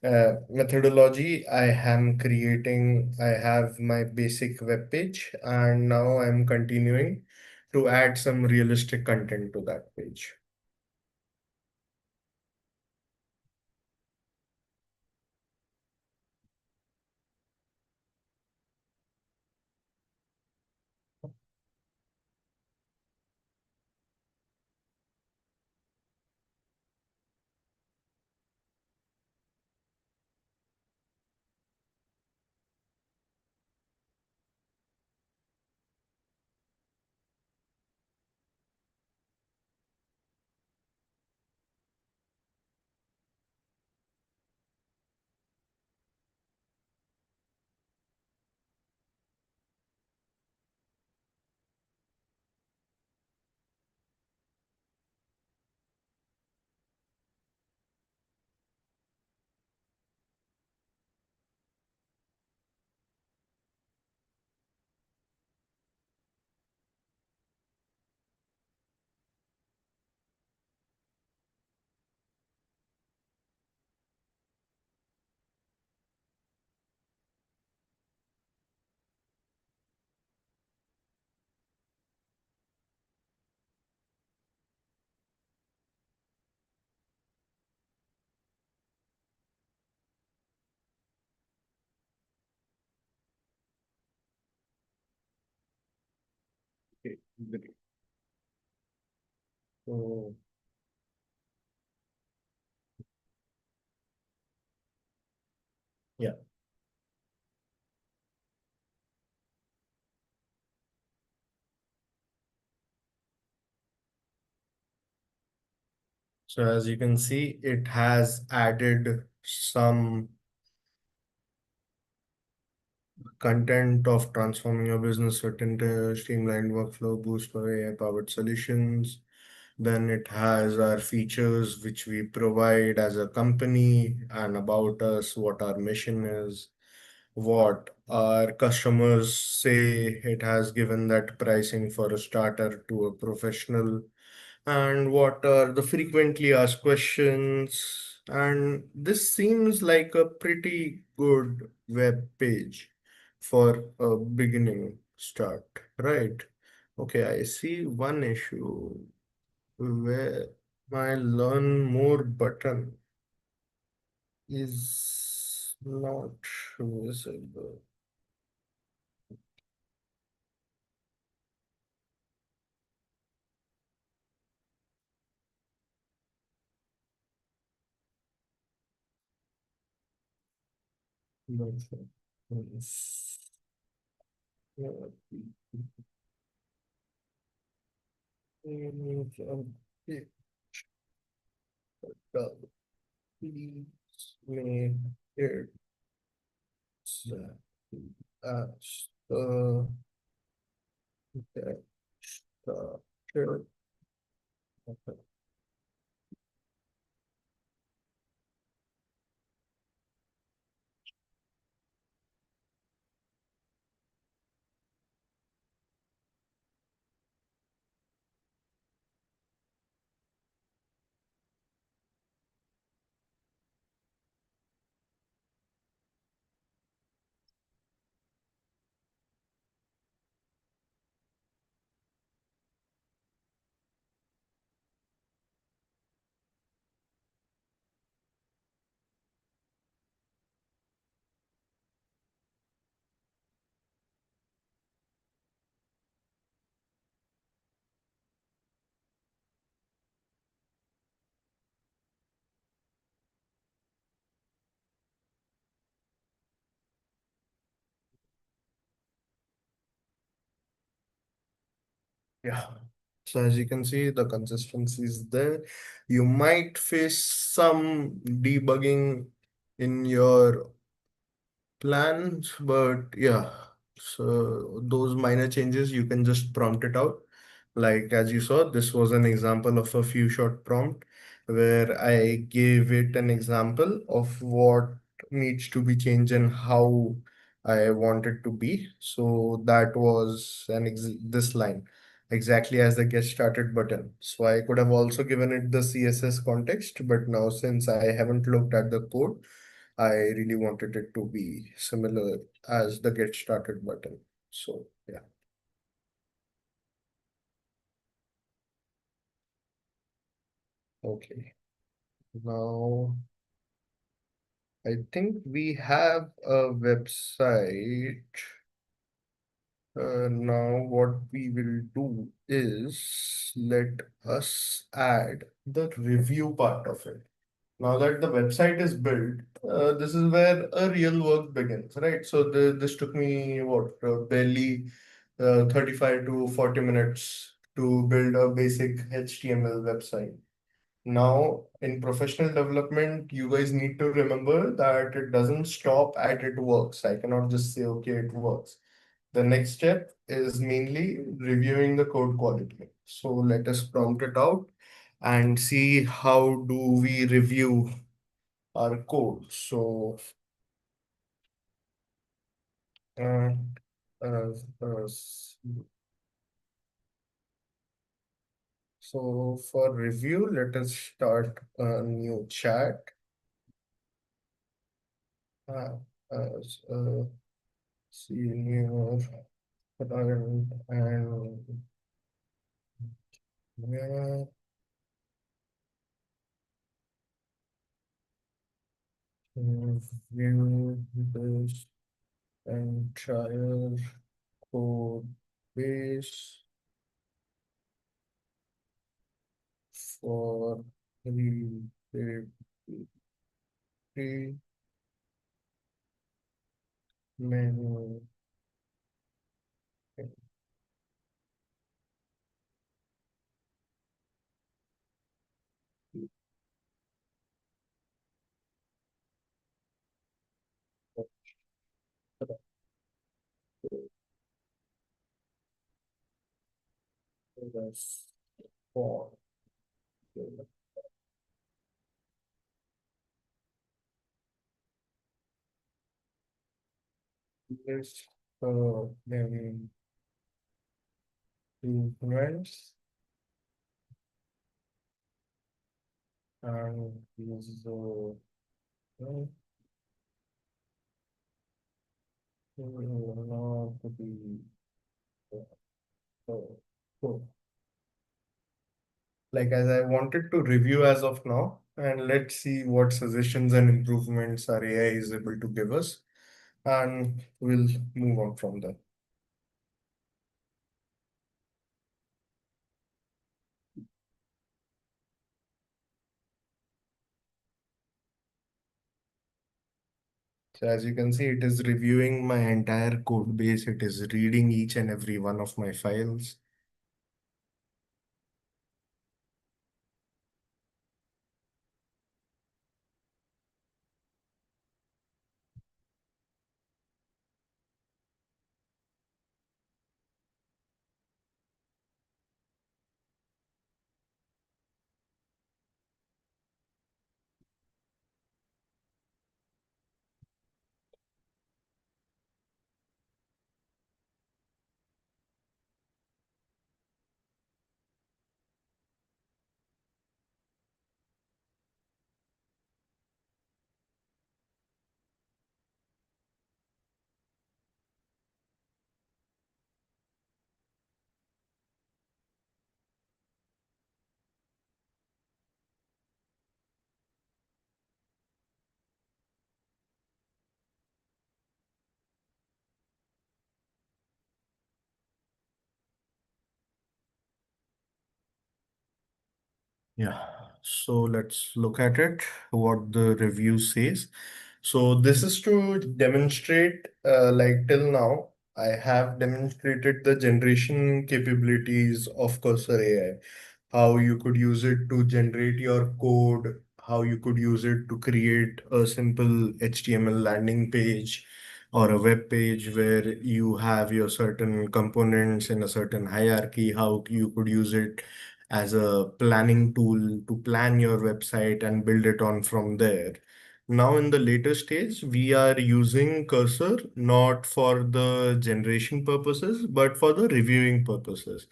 methodology, I have my basic web page, and now I'm continuing to add some realistic content to that page. Okay, great. So, yeah. So as you can see, it has added some content of transforming your business into streamlined workflow, boost for AI-powered solutions. Then it has our features which we provide as a company and about us, what our mission is, what our customers say. It has given that pricing for a starter to a professional, and what are the frequently asked questions. And this seems like a pretty good web page for a beginning start, right? Okay, I see one issue where my learn more button is not visible. Please make it as the structure. Yeah. So as you can see, the consistency is there. You might face some debugging in your plans, but yeah, so those minor changes you can just prompt it out. Like as you saw, this was an example of a few shot prompt where I gave it an example of what needs to be changed and how I want it to be. So that was this line exactly as the get started button. So I could have also given it the CSS context, but now since I haven't looked at the code, I really wanted it to be similar as the get started button. So yeah. Okay. Now I think we have a website. Now what we will do is let us add the review part of it. Now that the website is built, this is where a real work begins, right? So this took me what, barely 35 to 40 minutes to build a basic HTML website. Now, in professional development, you guys need to remember that it doesn't stop at it works. I cannot just say, okay, it works. The next step is mainly reviewing the code quality. So let us prompt it out and see how do we review our code. So, uh, uh, uh, so for review, let us start a new chat. Uh, as a senior and where review this entire code base for repeatedly menu. That's for this then improvements and is not to be so like as I wanted to review as of now, and let's see what suggestions and improvements our AI is able to give us, and we'll move on from there. So as you can see, it is reviewing my entire code base. It is reading each and every one of my files. Yeah, so let's look at it, what the review says. So this is to demonstrate, like till now, I have demonstrated the generation capabilities of Cursor AI, how you could use it to generate your code, how you could use it to create a simple HTML landing page or a web page where you have your certain components in a certain hierarchy, how you could use it as a planning tool to plan your website and build it on from there. Now, in the later stage, we are using Cursor not for the generation purposes, but for the reviewing purposes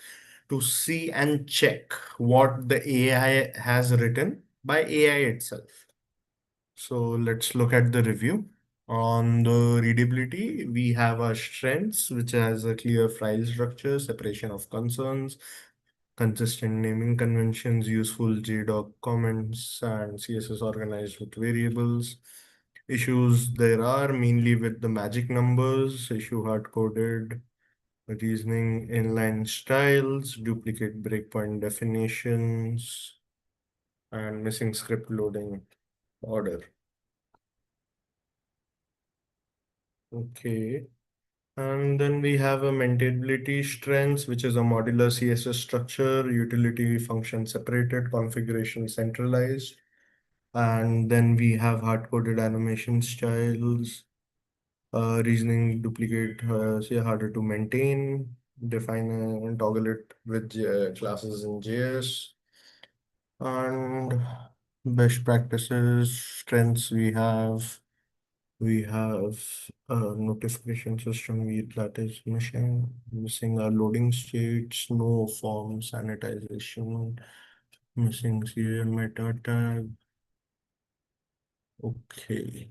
to see and check what the AI has written by AI itself. So let's look at the review. On the readability, we have our strengths, which has a clear file structure, separation of concerns, consistent naming conventions, useful JDoc comments, and CSS organized with variables. Issues there are mainly with the magic numbers, issue hard-coded, reasoning inline styles, duplicate breakpoint definitions, and missing script loading order. Okay. And then we have a maintainability strengths, which is a modular CSS structure, utility function separated, configuration centralized. And then we have hard-coded animation styles, reasoning duplicate, say harder to maintain, define and toggle it with classes in JS. And best practices, strengths we have a notification system that is missing our loading states, no form sanitization, missing serial meta tag. Okay.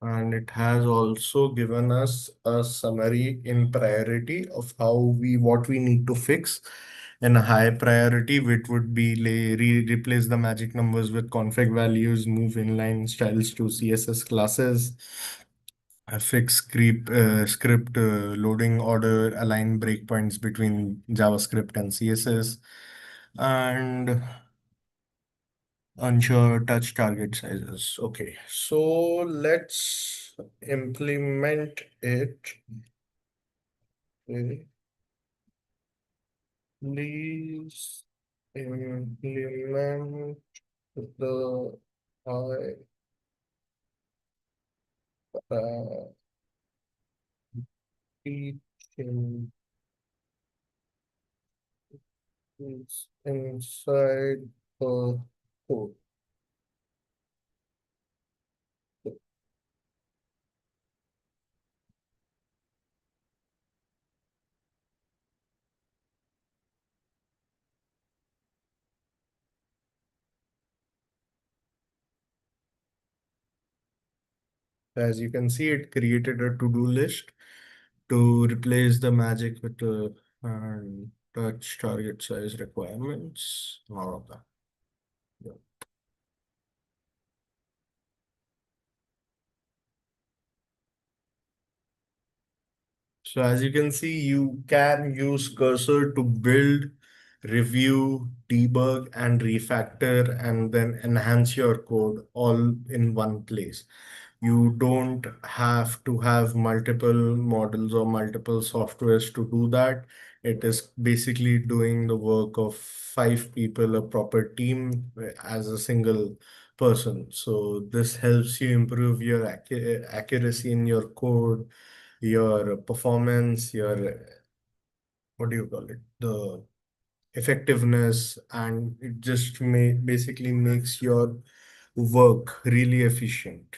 And it has also given us a summary in priority of what we need to fix. In a high priority, which would be replace the magic numbers with config values, move inline styles to CSS classes, fix script loading order, align breakpoints between JavaScript and CSS, and unsure touch target sizes. Okay, so let's implement it. Okay, please implement the high teaching inside the code. As you can see, it created a to-do list to replace the magic with the touch target size requirements, all of that. Yeah. So as you can see, you can use cursor to build, review, debug, and refactor, and then enhance your code all in one place. You don't have to have multiple models or multiple softwares to do that. It is basically doing the work of five people, a proper team as a single person. So this helps you improve your accuracy in your code, your performance, your what do you call it? The effectiveness, and it just basically makes your work really efficient.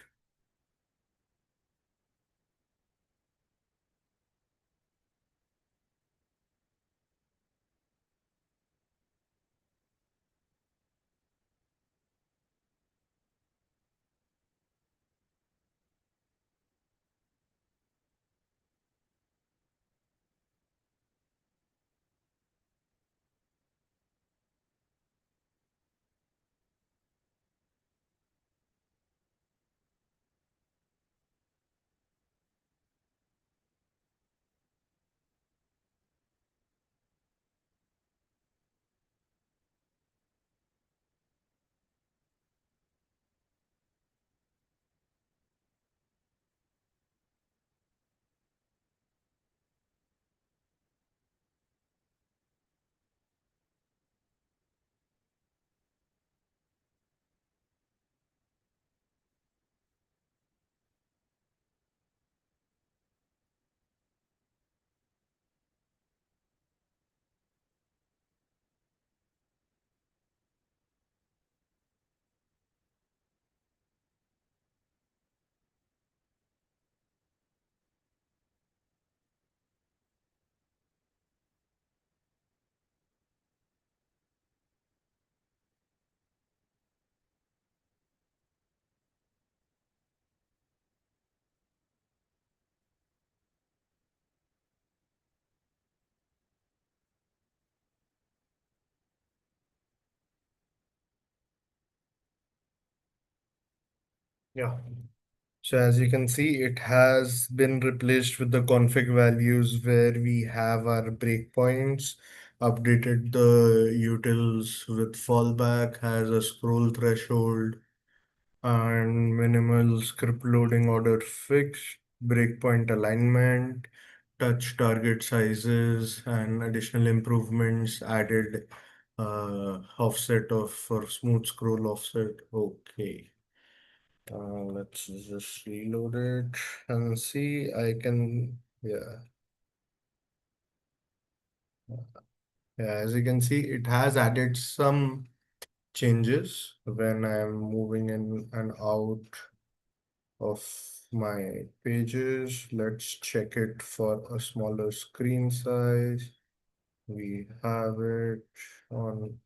Yeah. So as you can see, it has been replaced with the config values where we have our breakpoints, updated the utils with fallback, has a scroll threshold, and minimal script loading order fixed, breakpoint alignment, touch target sizes, and additional improvements added, offset of for smooth scroll offset. Okay. Let's just reload it and see. I can, yeah. Yeah, as you can see, it has added some changes when I'm moving in and out of my pages. Let's check it for a smaller screen size. We have it on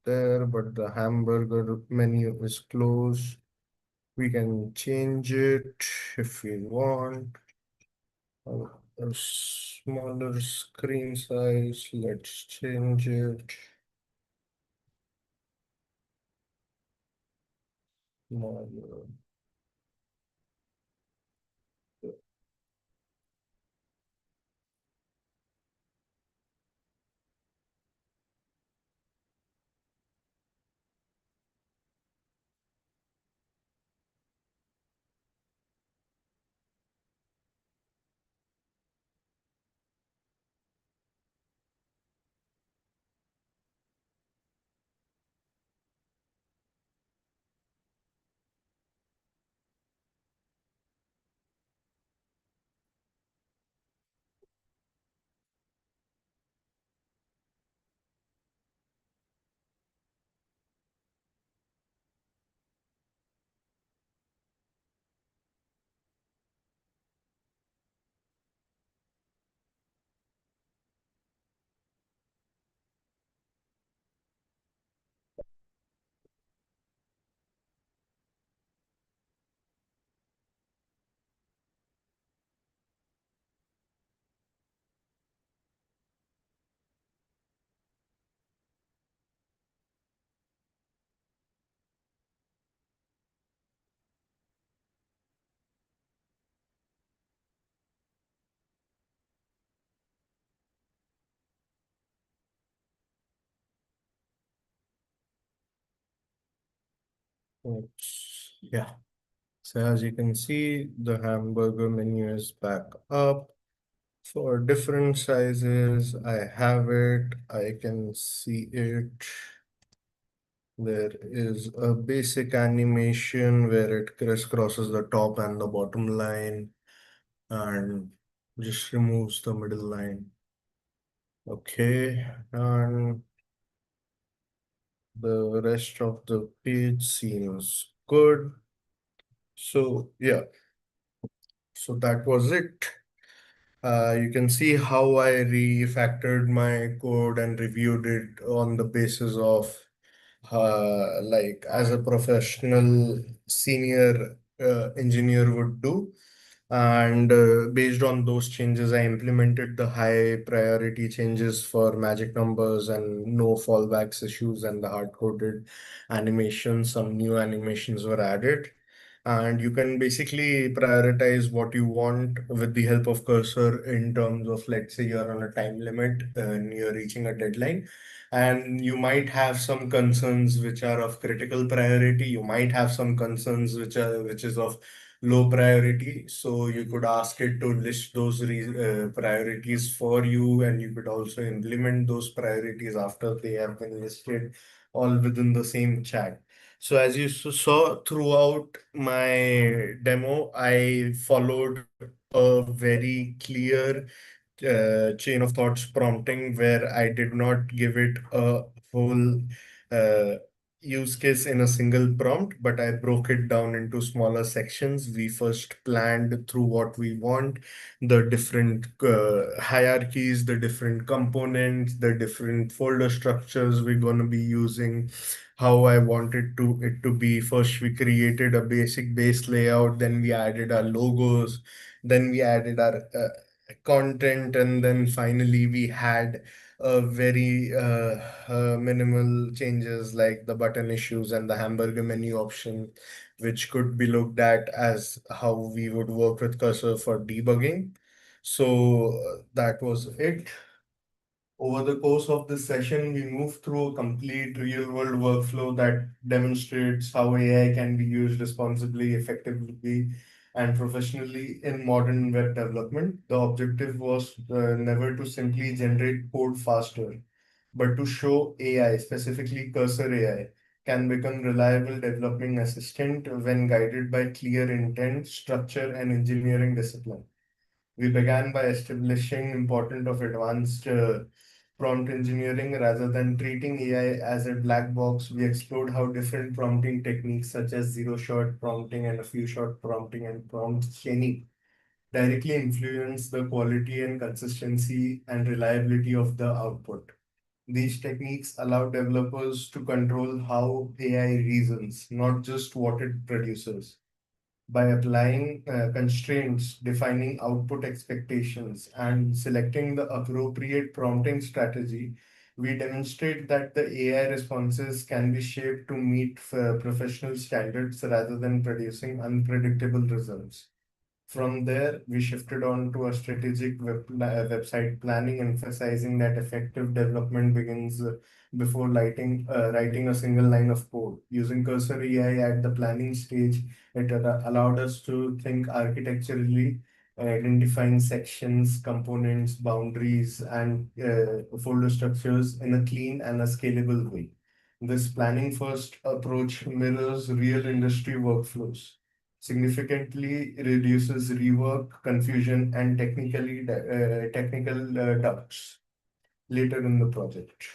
there, but the hamburger menu is closed. We can change it if we want. A smaller screen size. Let's change it. Smaller. Yeah. So as you can see, the hamburger menu is back up. For different sizes, I have it. I can see it. There is a basic animation where it crisscrosses the top and the bottom line and just removes the middle line. Okay, and the rest of the page seems good. So yeah, so that was it. You can see how I refactored my code and reviewed it on the basis of like as a professional senior engineer would do. And based on those changes, I implemented the high priority changes for magic numbers and no fallbacks issues and the hard coded animations. Some new animations were added. And you can basically prioritize what you want with the help of cursor in terms of, let's say, you're on a time limit and you're reaching a deadline, and you might have some concerns which are of critical priority. You might have some concerns which is of low priority. So you could ask it to list those priorities for you, and you could also implement those priorities after they have been listed, all within the same chat. So as you saw throughout my demo, I followed a very clear chain of thoughts prompting where I did not give it a whole uh, use case in a single prompt, but I broke it down into smaller sections. We first planned through what we want, the different hierarchies, the different components, the different folder structures we're going to be using, how I wanted it to be. First, we created a basic base layout, then we added our logos, then we added our content, and then finally we had a very minimal changes like the button issues and the hamburger menu option, which could be looked at as how we would work with cursor for debugging. So that was it. Over the course of this session, we moved through a complete real world workflow that demonstrates how AI can be used responsibly, effectively, and professionally in modern web development. The objective was never to simply generate code faster, but to show AI, specifically cursor AI, can become reliable developing assistant when guided by clear intent, structure, and engineering discipline. We began by establishing importance of advanced prompt engineering rather than treating AI as a black box. We explored how different prompting techniques such as zero-shot prompting and a few-shot prompting and prompt chaining directly influence the quality and consistency and reliability of the output. These techniques allow developers to control how AI reasons, not just what it produces. By applying constraints, defining output expectations, and selecting the appropriate prompting strategy, we demonstrate that the AI responses can be shaped to meet professional standards rather than producing unpredictable results. From there, we shifted on to a strategic website planning, emphasizing that effective development begins before writing a single line of code. Using Cursor AI at the planning stage, it allowed us to think architecturally, identifying sections, components, boundaries, and folder structures in a clean and a scalable way. This planning first approach mirrors real industry workflows, significantly reduces rework, confusion, and technical doubts later in the project.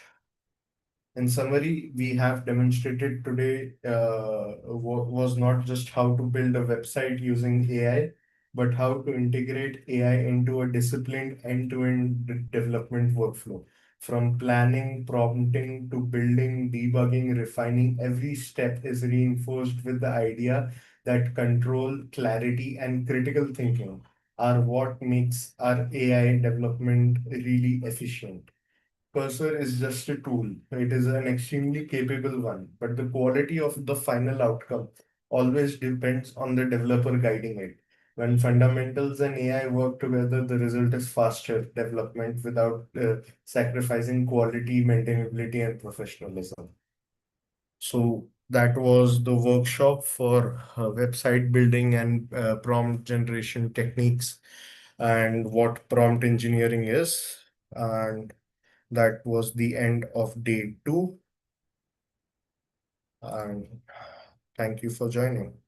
In summary, we have demonstrated today was not just how to build a website using AI, but how to integrate AI into a disciplined end-to-end development workflow. From planning, prompting to building, debugging, refining, every step is reinforced with the idea that control, clarity, and critical thinking are what makes our AI development really efficient. Cursor is just a tool. It is an extremely capable one, but the quality of the final outcome always depends on the developer guiding it. When fundamentals and AI work together, the result is faster development without sacrificing quality, maintainability, and professionalism. So that was the workshop for website building and prompt generation techniques and what prompt engineering is. And that was the end of day 2. And thank you for joining.